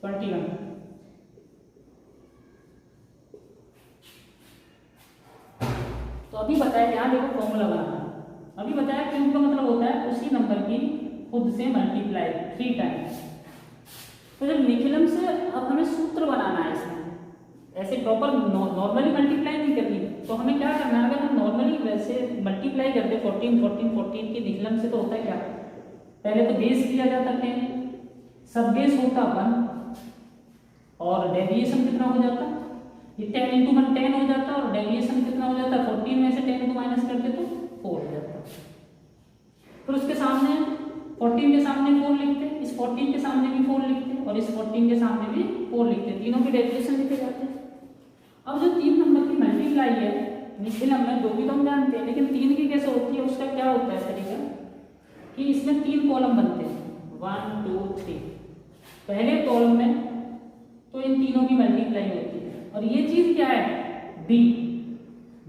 21। तो अभी बताया यहाँ देखो फॉर्मूला बनाना, अभी बताया क्यूब का मतलब होता है उसी नंबर की खुद से मल्टीप्लाई 3 टाइम्स। तो जब निकलन से अब हमें सूत्र बनाना है इसमें, ऐसे प्रॉपर नॉर्मली मल्टीप्लाई नहीं करनी, तो हमें क्या करना है, अगर हम नॉर्मली वैसे मल्टीप्लाई करते 14 14 14 की निकलन से, तो होता है क्या, पहले तो बेस किया जाता 10, सब बेस होता 1 और डेविएशन कितना हो जाता, ये 10 × 1 10 हो जाता और डेविएशन कितना हो जाता 14 में से 10 को माइनस करते तो 4 हो जाता। फिर उसके सामने 14 के सामने 4 लिखते, इस 14 के सामने भी 4 लिखते और इस 14 के सामने भी 4 लिखते, तीनों की डेविएशन लिखे जाते हैं। अब जो 3 नंबर की मल्टीप्लाई है निकलन में, 2 की तो हम जानते हैं, लेकिन 3 की कैसे होती है, उसका क्या होता है तरीका कि इसमें 3 कॉलम बनते हैं 1 2 3। पहले कॉलम में तो इन तीनों की मल्टीप्लाई होती है, और ये चीज क्या है डी,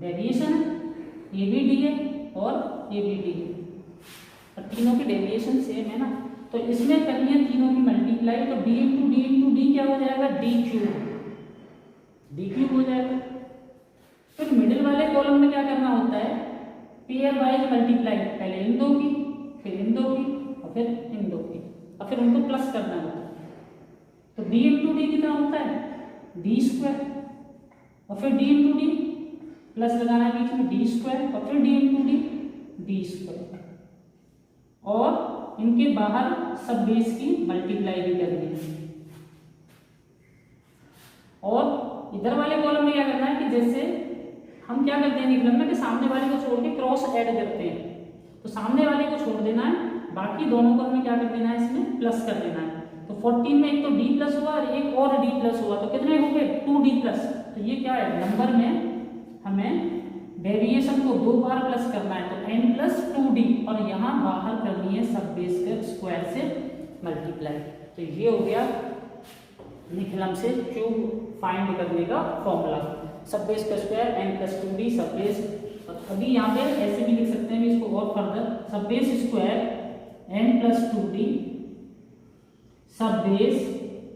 डेविएशन है, ये भी डी है और ये भी डी है, और तीनों की डेविएशन सेम है ना, तो इसमें करनी है तीनों की मल्टीप्लाई, तो डी × डी क्या हो जाएगा डी क्यूब हो जाएगा। फिर मिडिल वाले कॉलम में क्या करना होता है, पेयर वाइज मल्टीप्लाई, पहले इन दो की, फिर इन दो की और फिर इन दो की, और फिर उनको प्लस करना होता है। तो डी × डी कितना होता है d², और फिर डी × डी प्लस लगाना है बीच में d² और फिर डी × डी d², और इनके बाहर सब बेस की मल्टीप्लाई भी करनी है। और इधर वाले कॉलम में क्या करना है कि जैसे हम क्या करते हैं निकलन में कि सामने वाले को छोड़ के क्रॉस ऐड करते हैं, तो सामने वाले को छोड़ देना है, बाकी दोनों को हमें क्या कर देना है इसमें प्लस कर देना है। तो 14 में एक तो d प्लस हुआ और एक और d प्लस हुआ, तो कितने हो गए 2d प्लस। तो ये क्या है नंबर में हमें डेविएशन को 2 बार प्लस करना है, तो n + 2d, और यहाँ बाहर करनी है सब बेस के स्क्वायर से मल्टीप्लाई। तो ये हो गया निखिलम से क्यूब फाइंड करने का फॉर्मूला। सब बेस का स्क्वायर n प्लस 2d सब बेस, अभी यहाँ पे ऐसे भी लिख सकते हैं इसको और फर्दर, सब base square n plus 2d सब बेस,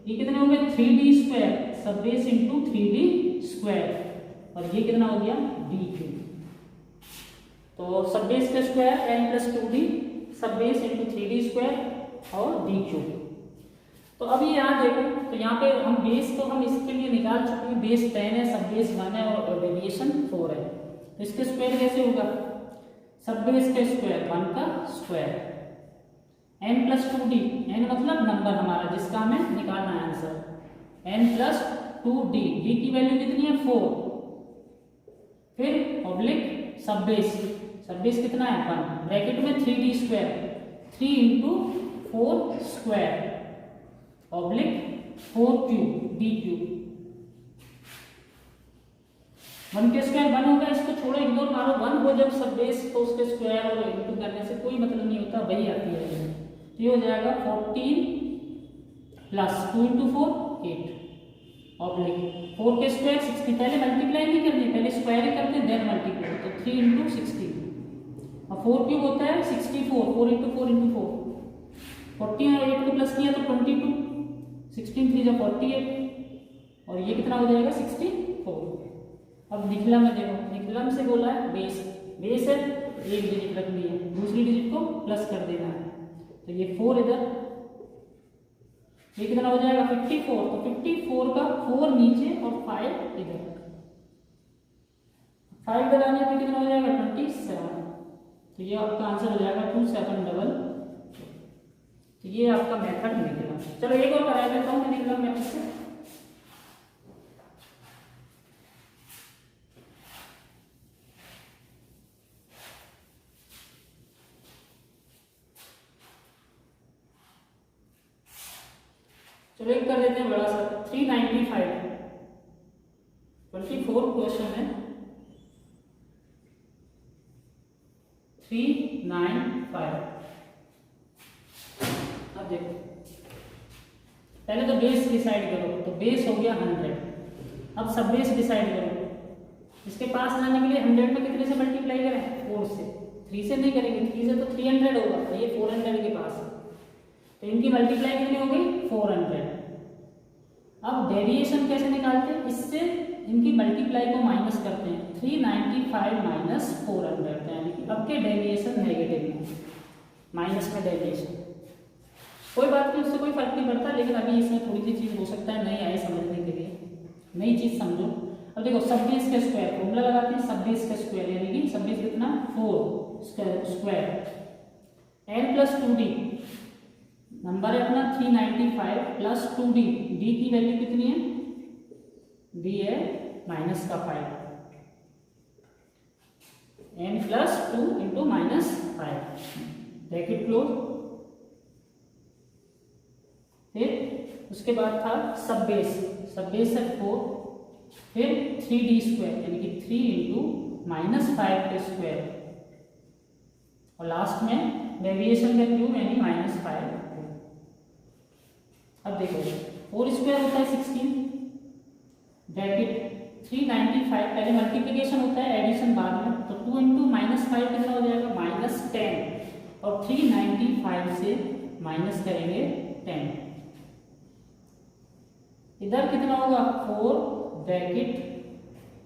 ये कितने हो गए 3d स्क्वायर, सब बेस इंटू 3d स्क्वायर, और ये कितना हो गया d क्यूब। तो सब बेस का स्क्वायर n प्लस 2d सब बेस इंटू 3d स्क्वायर और d क्यूब। तो अभी यहाँ देखो, तो यहाँ पे हम बेस तो हम इसके लिए निकाल चुके हैं, बेस 10 है, सब बेस 1 है और डेविएशन 4 है। तो इसके स्क्वायर कैसे होगा, सब बेस का स्क्वायर 1 का square n plus 2d, n मतलब नंबर हमारा जिसका हमें निकालना है answer, n plus 2d, d की वैल्यू कितनी है 4, फिर ऑब्लिक सब बेस कितना है 1, ब्रैकेट में 3d square, 3 into 4 square oblique 4 cube d cube, 1 के स्क्वायर 1 होगा, इसको छोड़ो इग्नोर मारो, 1 हो जब सब बेस तो उसके स्क्वायर और इंटू करने से कोई मतलब नहीं होता, वही आती है। तो ये हो जाएगा 14 प्लस 2 इंटू 4 8 ऑब्लिक 4 के स्क्वायर 60, पहले मल्टीप्लाई नहीं करनी, पहले स्क्वायर ही करते हैं देन मल्टीप्लाई, तो 3 इंटू 60 और 4 क्यूब होता है 64, 4 इंटू 4 इंटू 4, 14 और 8 को प्लस किया तो 22, 16 3 48 और ये कितना हो जाएगा 64। अब निखिलम में देखो, निखिलम से बोला है बेस है, एक डिजिट रखनी है, दूसरी डिजिट को प्लस कर देना है, तो ये 4 इधर, ये कितना हो जाएगा 54, तो 54 का 4 नीचे और 5 इधर, 5 इधर आने पे कितना हो जाएगा 27, तो ये आपका आंसर हो जाएगा 27 तो ये आपका मेथड निकला। चलो एक और करा देता हूँ मैं निकलम मेथड से। चलो एक कर देते हैं बड़ा सा, 395 24 क्वेश्चन है, 395। अब देखो पहले तो बेस डिसाइड करो, तो बेस हो गया 100, अब सब बेस डिसाइड करो, इसके पास जाने के लिए 100 में कितने से मल्टीप्लाई करें 4 से, 3 से नहीं करेंगे, 3 से तो 300 होगा, तो ये 400 के पास है, तो इनकी मल्टीप्लाई कितनी हो गई 400। अब डेविएशन कैसे निकालते हैं, इससे इनकी मल्टीप्लाई को माइनस करते हैं, 395 माइनस 400, यानी कि अब के डेविएशन नेगेटिव में, माइनस में डेविएशन, कोई बात नहीं, उससे कोई फर्क नहीं पड़ता, लेकिन अभी इसमें थोड़ी सी चीज हो सकता है नहीं आए समझने के लिए, नई चीज समझो। अब देखो सब बेस का स्क्वायर फॉर्मूला लगाते हैं, सब बेस का स्क्वायर यानी कि सब बेस कितना 4 square n plus 2d, number है अपना 395 प्लस 2d, d की वैल्यू कितनी है, d है माइनस का 5, n plus 2 into minus 5 bracket close, फिर उसके बाद था सब बेस है 4, फिर 3d स्क्वायर यानी कि 3 इंटू माइनस 5 के स्क्वायर, और लास्ट में डेविएशन का क्यूब यानी माइनस 5। अब देखो 4 स्क्वायर होता है 16, ब्रैकेट 395, पहले मल्टीप्लिकेशन होता है एडिशन बाद में, तो 2 इंटू माइनस 5 कितना हो जाएगा माइनस 10, और 395 से माइनस करेंगे 10, इधर कितना होगा 4 ब्रैकेट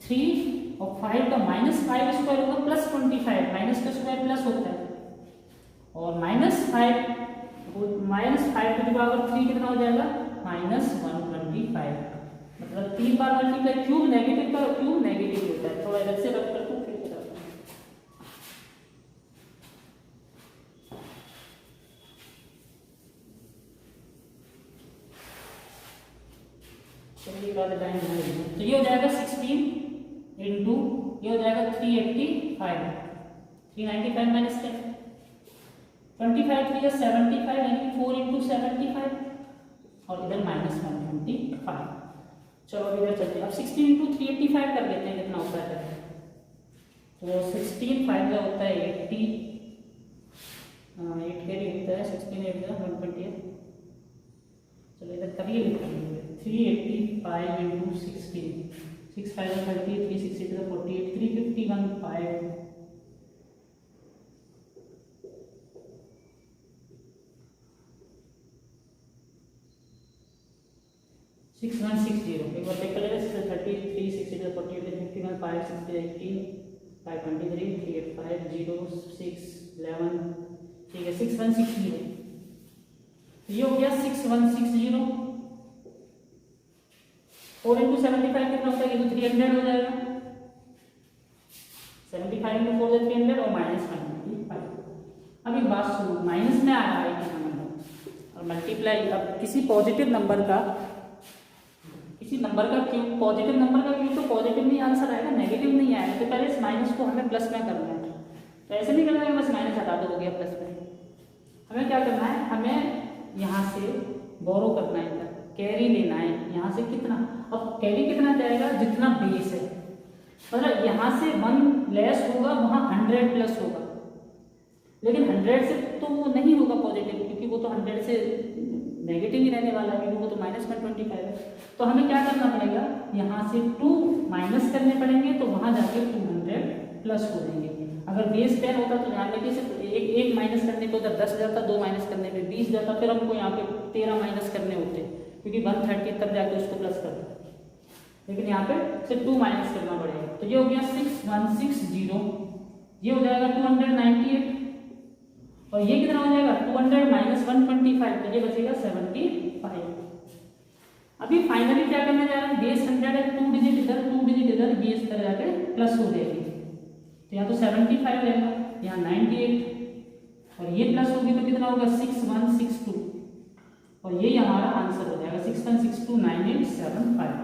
3 और 5 का माइनस 5 स्क्वायर होगा प्लस 25, माइनस का स्क्वायर प्लस होता है, और माइनस 5 टू द पावर 3 कितना हो जाएगा माइनस 125, मतलब 3 बार मल्टीप्लाई, क्यूब नेगेटिव का क्यूब नेगेटिव होता है, थोड़ा इधर से रख कर तो फिर चलिए तो ये हो जाएगा 16 इंटू ये हो जाएगा 385, 395 माइनस 10, 25 3 75 यानी कि 4 इंटू 75 और इधर माइनस 125। चलो अब इधर चलते हैं, अब 16 इंटू 385 कर देते हैं कितना होता है, तो 16 5 का होता है 80, 8 के लिए होता है 16 8 का 120, करिए 385 इंटू 16, 6 5 30, 360 to the 48, 351 5, 6160, एक बार चेक कर लेंगे। 30, 360 to the 48, 51 5, 60, 18, 523, 385 0 6 11, ठीक है 6160। ये हो गया 6160। 4 इंटू 75 कितना होता है? ये तो 300 हो जाएगा। 75 इंटू 4 है 300 और माइनस 25। अब एक बात सुनो, माइनस में आ रहा है कितना नंबर और मल्टीप्लाई। अब किसी पॉजिटिव नंबर का क्यूब, पॉजिटिव नंबर का क्यूब तो पॉजिटिव में आंसर आएगा, नेगेटिव नहीं आएगा। तो पहले इस माइनस को हमें प्लस में करना है। तो ऐसे नहीं करना है बस माइनस हटा दो हो गया प्लस में। हमें क्या करना है? हमें यहाँ से बोरो करना है, कैरी लेना है। यहाँ से कितना? अब कैरी कितना जाएगा? जितना बेस है, मतलब यहाँ से 1 लेस होगा वहाँ 100 प्लस होगा, लेकिन 100 से तो वो नहीं होगा पॉजिटिव, क्योंकि वो तो 100 से नेगेटिव ही रहने वाला है, क्योंकि वो तो -125 है। तो हमें क्या करना पड़ेगा? यहाँ से 2 माइनस करने पड़ेंगे, तो वहाँ जाके 200 प्लस हो जाएंगे। अगर बेस 10 होता तो ध्यान रखिए सिर्फ एक माइनस करने पे उधर 10 जाता, 2 माइनस करने पे 20 जाता, फिर हमको यहाँ पे 13 माइनस करने होते, क्योंकि 130 तब जाके उसको प्लस करता। लेकिन यहाँ पे सिर्फ 2 माइनस करना पड़ेगा। तो ये हो गया 6160, ये हो जाएगा 298, और ये कितना हो जाएगा? 200 माइनस 125, तो ये बचेगा 75। अभी फाइनली क्या करने जा रहे हैं? बेस 100 है, 2 डिजिट इधर 2 डिजिट इधर, बेस इधर जाके प्लस हो जाएगी। तो यहाँ तो 75 रहेगा, यहाँ 98, और ये प्लस होगी तो कितना होगा? 6162, और ये हमारा आंसर हो जाएगा 61629875।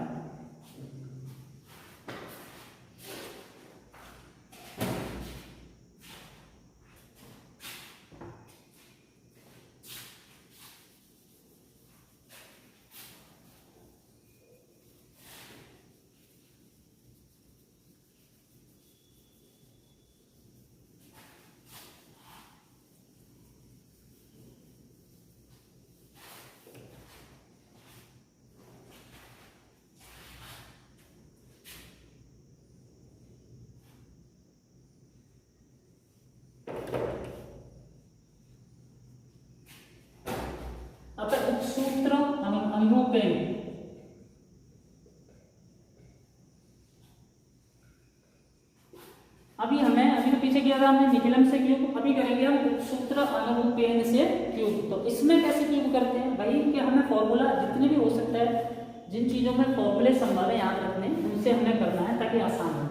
उपसूत्र अनुरूपेण। अभी तो पीछे किया था हमने निखिलम से क्यूब, अभी करेंगे हम उपसूत्र अनुरूपेण से क्यूब। तो इसमें कैसे क्यूब करते हैं भाई? कि हमें फॉर्मूला जितने भी हो सकता है, जिन चीजों में फॉर्मूले संभाले याद रखने, उनसे हमें करना है ताकि आसान हो।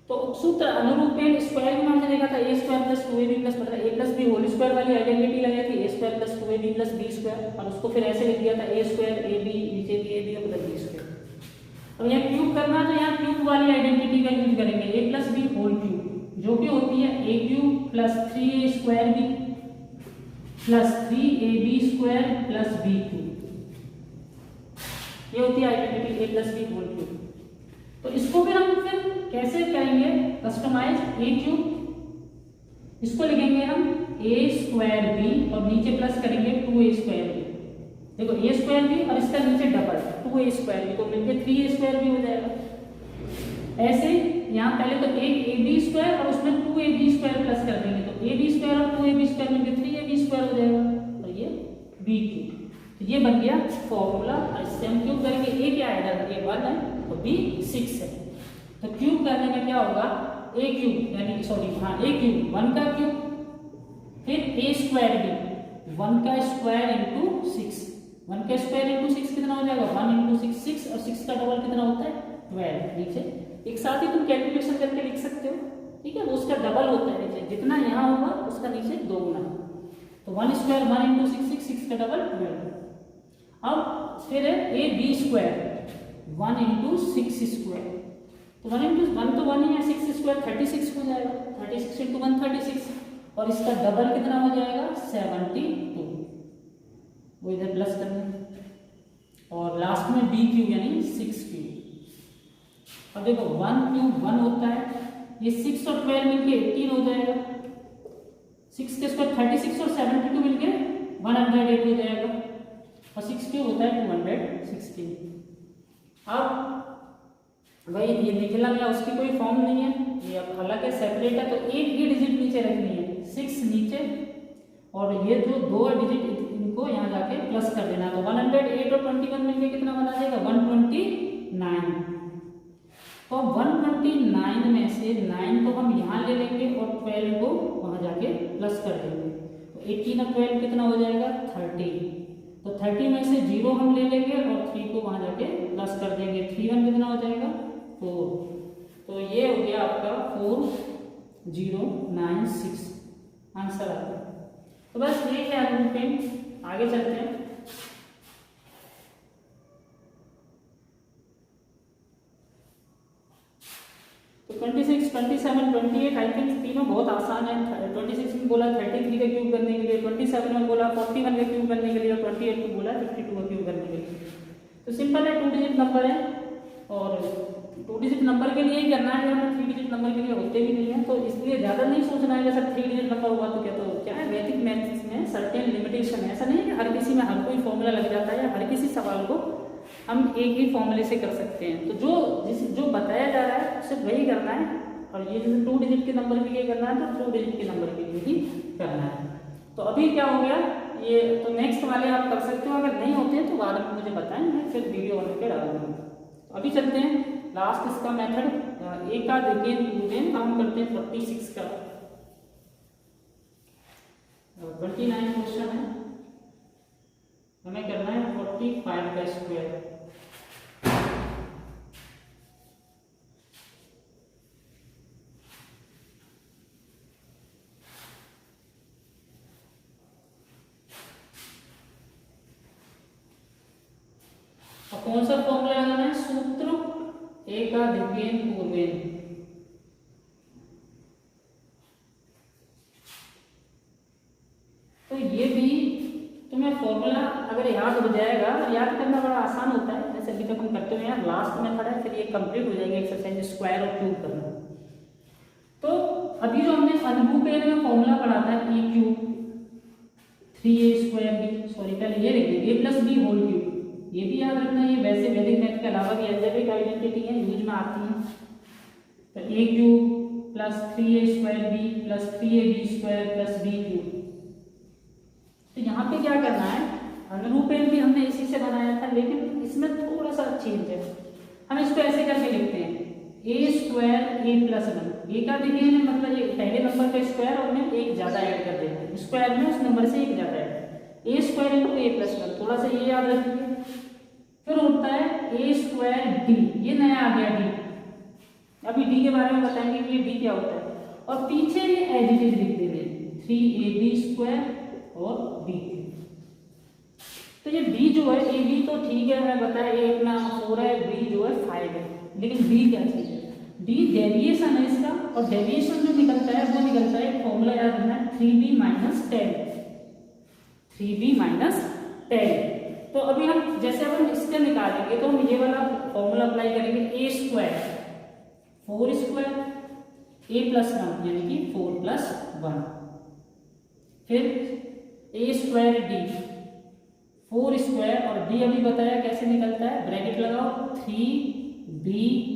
तो उपसूत्र अनुरूपेण स्क्वायर में हमने देखा था a square plus 2ab plus, मतलब a plus B whole square वाली आइडेंटिटी लगाई थी, a square plus 2ab plus b square, और उसको फिर ऐसे लिख दिया था a स्क्वायर ab नीचे भी ab और प्लस b स्क्वायर। अब यहाँ क्यूब करना, तो यहाँ क्यूब वाली आइडेंटिटी का यूज करेंगे, a plus B whole cube, जो कि होती है a cube plus 3a square b plus 3ab square plus b cube, ये होती है identity a plus B whole cube. तो इसको फिर हम कैसे करेंगे? कस्टमाइज a क्यूब, इसको लिखेंगे हम a स्क्वायर b और नीचे प्लस करेंगे 2a स्क्वायर b। देखो a स्क्वायर b और इसका नीचे डबल 2a स्क्वायर b, तो मिलके 3a स्क्वायर b हो जाएगा। ऐसे यहाँ पहले तो एक ab स्क्वायर और उसमें 2ab स्क्वायर प्लस कर देंगे, तो ab स्क्वायर और 2ab स्क्वायर मिलके 3ab स्क्वायर हो जाएगा, और ये b क्यूब। तो ये बन गया फॉर्मूला। इससे हम क्यूब करेंगे, a क्या आएगा? a 1 है और b 6 है। तो क्यूब करने में क्या होगा? a क्यूब यानी सॉरी a क्यूब 1 का क्यूब, फिर a स्क्वायर b 1 का स्क्वायर इंटू 6, 1 का स्क्वायर इंटू 6 कितना हो जाएगा? 1 इंटू 6 6, और 6 का डबल कितना होता है? 12। नीचे एक साथ ही तुम कैलकुलेशन करके लिख सकते हो, ठीक है? वो उसका डबल होता है नीचे, जितना यहाँ होगा उसका नीचे 2 गुना। तो 1 स्क्वायर 1 इंटू 6 6, 6 का डबल 12। अब फिर है a b square 1 into 6 square, तो 1 इंटू 1 तो 1 ही है, 6 स्क्वायर 36 हो जाएगा, 36 इंटू 1 36, और इसका डबल कितना हो जाएगा? 72, वो इधर प्लस करना, और लास्ट में b क्यूब यानी 6 क्यूब। अब देखो 1 क्यूब 1 होता है, ये 6 और 12 मिलके 18 हो जाएगा, 6 के स्क्वायर 36 और 72 मिलके 108 हो जाएगा। और 6 क्यूब होता है 216। अब भाई ये निकला गया, उसकी कोई फॉर्म नहीं है, ये अब हालांकि सेपरेट है तो एक ही डिजिट नीचे रखनी है, 6 नीचे, और ये जो 2 डिजिट इनको यहाँ जाके प्लस कर देना। तो 108 और 21 मिलके कितना बना देगा 129। तो 129 में से 9 को हम यहाँ ले लेंगे और 12 को वहाँ जाके प्लस कर देंगे। तो 18 और 12 कितना हो जाएगा 30। तो 30 में से 0 हम ले लेंगे और 3 को वहाँ जाके प्लस कर देंगे। 3 1 कितना हो जाएगा 4। तो ये हो गया आपका 4096 आंसर आता है। तो बस ये है फ्रेंड, आगे चलते हैं। तो 26, 27, 28 आई थिंक तीनों बहुत आसान है। 26 में बोला 33 का क्यूब करने के लिए, 27 में बोला 41 का क्यूब करने के लिए, और 28 में बोला 52 का क्यूब करने के लिए। तो सिंपल है, 2 डिजिट नंबर है, और 2 डिजिट नंबर के लिए ही करना है, हमें 3 डिजिट नंबर के लिए होते भी नहीं है, तो इसलिए ज़्यादा नहीं सोचना है कि सर 3 डिजिट नंबर हुआ तो क्या है, वैदिक मैथ्स में सर्टेन लिमिटेशन है। ऐसा नहीं है कि हर किसी में हर कोई फॉर्मूला लग जाता है, या हर किसी सवाल को हम एक ही फॉर्मूले से कर सकते हैं। तो जो बताया जा रहा है सिर्फ वही करना है, और ये जैसे 2 डिजिट के नंबर के लिए करना है तो 2 डिजिट के नंबर के लिए ही करना है। तो अभी क्या हो गया ये, तो नेक्स्ट वाले आप कर सकते हो, अगर नहीं होते हैं तो बाद में मुझे बताएं, मैं फिर वीडियो बना के डाल दूँगा। तो अभी चलते हैं लास्ट इसका मेथड, एक का देखिए हम करते हैं 46 का। 29 क्वेश्चन है, हमें करना है 45 का स्क्वायर। और कौन सा फॉर्मूला लगाना है, सूत्र एकाधिकेन पूर्वेन। तो ये भी तुम्हें फॉर्मूला अगर याद हो जाएगा, याद करना बड़ा आसान होता है, जैसे अभी तक हम करते हुए हैं। लास्ट मेथड है, फिर ये कंप्लीट हो जाएगी एक्सरसाइज, स्क्वायर और क्यूब करना। तो अभी जो हमने अनुभूपेन में फॉर्मूला पढ़ा था e cube 3a square B, sorry पहले ये लिख देंगे a plus B whole cube, ये भी याद रखना है। ये वैसे वैदिक मैथ के अलावा भी अलजेब्रिक आइडेंटिटी है, यूज में आती है। तो a cube plus 3a square B plus 3ab square plus b cube. तो यहाँ पे क्या करना है, अनुरूपेण भी हमने इसी से बनाया था, लेकिन इसमें थोड़ा सा चेंज है। हम इसको ऐसे करके लिखते हैं a स्क्वायर a प्लस 1। ये का देखिए मतलब ये पहले नंबर का स्क्वायर और में एक ज्यादा ऐड कर देते हैं, स्क्वायर में उस नंबर से एक ज्यादा add, a square into a plus 1, थोड़ा सा ये याद रखिए। फिर होता है a स्क्वायर d, ये नया आ गया d, अभी d के बारे में बताएंगे कि ये d क्या होता है। और पीछे ये एज इट इज लिख देंगे 3ab स्क्वायर और b। तो ये b जो है ab तो ठीक है, मैं बताया a अपना 4 है, b जो है 5 है, लेकिन b क्या चीज है, d डेविएशन है इसका, और डेविएशन जो निकलता है वो निकलता है, फॉर्मूला याद रखना है 3b माइनस 10, 3b माइनस 10। तो अभी हम जैसे हम इससे निकालेंगे तो हम ये वाला फॉर्मूला अप्लाई करेंगे, a square 4 square a plus 1 यानी कि 4 प्लस 1, फिर a स्क्वायर d 4 स्क्वायर, और d अभी बताया कैसे निकलता है, ब्रैकेट लगाओ 3b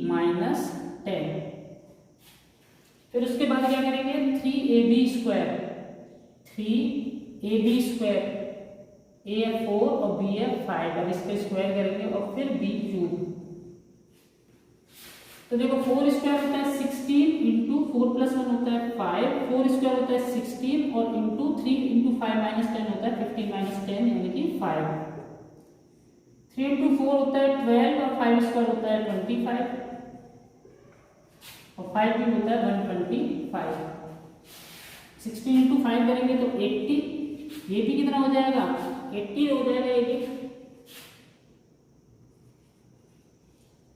माइनस 10। फिर उसके बाद क्या करेंगे 3ab square, 3ab square, a है 4 और b है 5, अब इसका स्क्वायर करेंगे और फिर b क्यूब। तो देखो 4 स्क्वायर होता है 16 इंटू 4 प्लस 1 होता है 5, 4 स्क्वायर होता है 16 और इंटू 3 इंटू 5 माइनस 10 होता है 15 माइनस 10 यानी कि 5। 3 इंटू 4 होता है 12 और 5 स्क्वायर होता है 25 और 5 भी होता है 125। 16 इंटू 5 करेंगे तो 80, ये भी कितना हो जाएगा 80 हो जाएगा ये भी।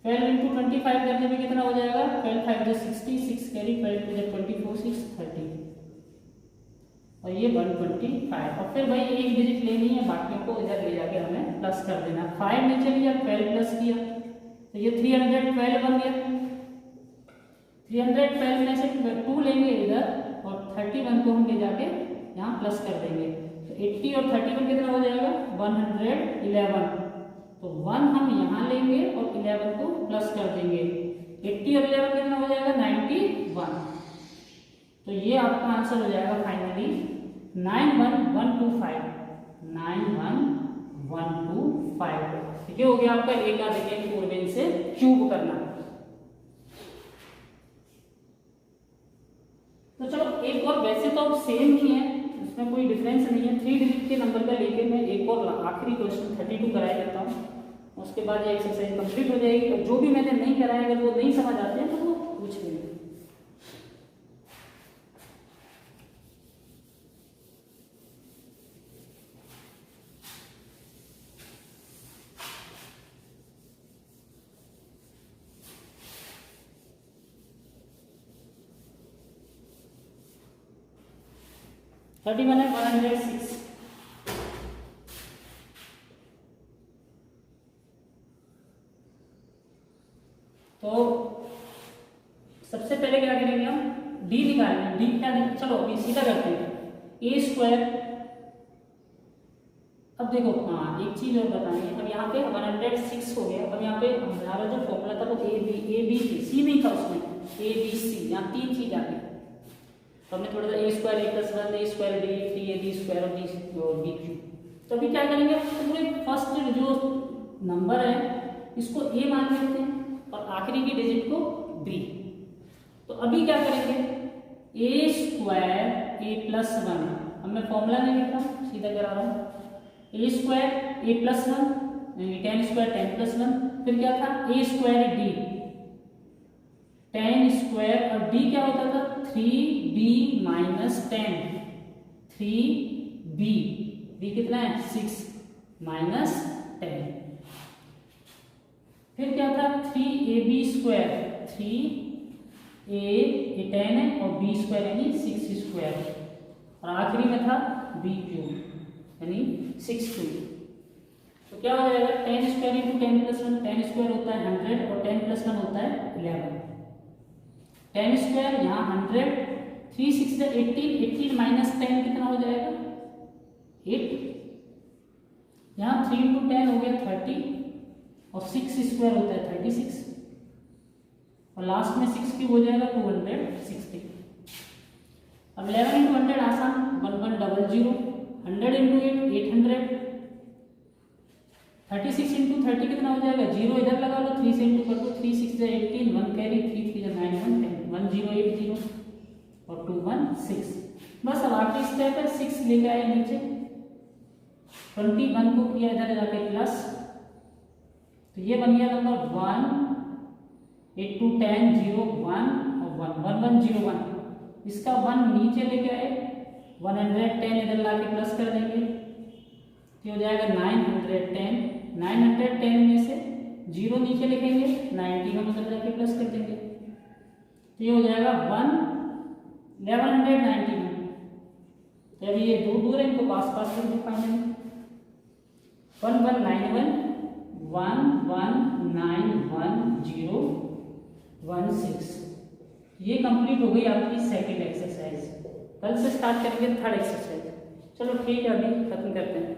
12 इंटू 25 करने में कितना हो जाएगा, 12 5 60, 6 कैरी 12 टू 24 6 30 और ये 125। और फिर भाई एक डिजिट लेनी है, बाकियों को इधर ले जाके हमें प्लस कर देना। 5 नीचे लिया 12 प्लस किया तो ये 312 बन गया। 312 में से 2 लेंगे इधर और 31 को हम ले जाके यहाँ प्लस कर देंगे। तो 80 और 31 कितना हो जाएगा 111। तो 1 हम यहाँ लेंगे और 11 को प्लस कर देंगे, 80 और 11 कितना हो जाएगा 91। तो ये आपका आंसर हो जाएगा फाइनली 91125, 91125। ठीक है, हो गया आपका एक का देखिए पूर्वेन से क्यूब करना। तो चलो एक और, वैसे तो अब सेम ही है, इसमें कोई डिफरेंस नहीं है। 3 डिजिट के नंबर का लेके मैं एक और आखिरी क्वेश्चन 32 कराया देता हूँ, उसके बाद ये एक्सरसाइज कंप्लीट हो जाएगी। और जो भी मैंने नहीं कराया अगर वो नहीं समझ आते हैं तो वो पूछ लेंगे। थर्टी वन है 106। तो सबसे पहले क्या करेंगे हम, डी निकालेंगे। डी क्या, चलो अभी सीधा करते हैं, ए स्क्वायर। अब देखो हाँ एक चीज और बतानी है, अब यहाँ पे 106 हो गया। अब यहाँ पे हमारा जो फॉर्मूला था वो ए बी सी नहीं था, उसमें ए बी सी, यहाँ 3 चीज आ गई। तो हमने थोड़ा सा A square A plus 1 A square D 3 A B square और बी क्यू। तो अभी क्या करेंगे, पूरे फर्स्ट जो नंबर है इसको ए मान लेते हैं और आखिरी की डिजिट को बी। तो अभी क्या करेंगे, ए स्क्वायर ए प्लस 1, अब मैं फॉर्मूला नहीं लिखा सीधा करा रहा हूँ, ए square A plus 1 10 square 10 plus 1, फिर क्या था ए स्क्वायर डी 10 स्क्वायर और डी क्या होता था 3b माइनस 10, 3b, बी कितना है 6 माइनस 10। फिर क्या था 3ab स्क्वायर, 3a 10 है और b स्क्वायर यानी 6 स्क्वायर, और आखिरी में था b क्यूब यानी 6 क्यूब। तो क्या हो जाएगा 10 स्क्वायर इंटू 10 प्लस 1, 10 स्क्वायर होता है 100 और 10 प्लस 1 होता है 11। 10 स्क्वायर यहाँ 100, 3 6 18, 18 माइनस 10 कितना हो जाएगा 8, यहाँ 3 इंटू 10 हो गया 30 और 6 स्क्वायर होता है 36 और लास्ट में 6 क्यूब हो जाएगा 260। अब 11 इंटू 100 आसान, 1100, 100 इंटू 8 800, 36 इंटू 30 कितना हो जाएगा, 0 इधर लगा लो, 3 से इंटू कर दो, 3 6 18, 1 कैरी, 3 3 9 1 10, 1080 और 216। बस अब आखिरी स्टेप है 6 लेके आए नीचे, 21 को किया इधर जाके प्लस, तो ये बन गया नंबर 1 8 2 10 0 1 और 1 1101। इसका 1 नीचे लेके आए, 110 इधर लाके प्लस कर देंगे, ये हो जाएगा 910। 910 में से 0 नीचे लिखेंगे, 91 उधर जाके प्लस कर देंगे, तो ये हो जाएगा 1191। तो अभी ये दूर है, इनको पास पास कर दो फाइनली, 1191 1191 ये कंप्लीट हो गई आपकी सेकंड एक्सरसाइज। कल से स्टार्ट करेंगे थर्ड एक्सरसाइज। चलो ठीक है, अभी खत्म करते हैं।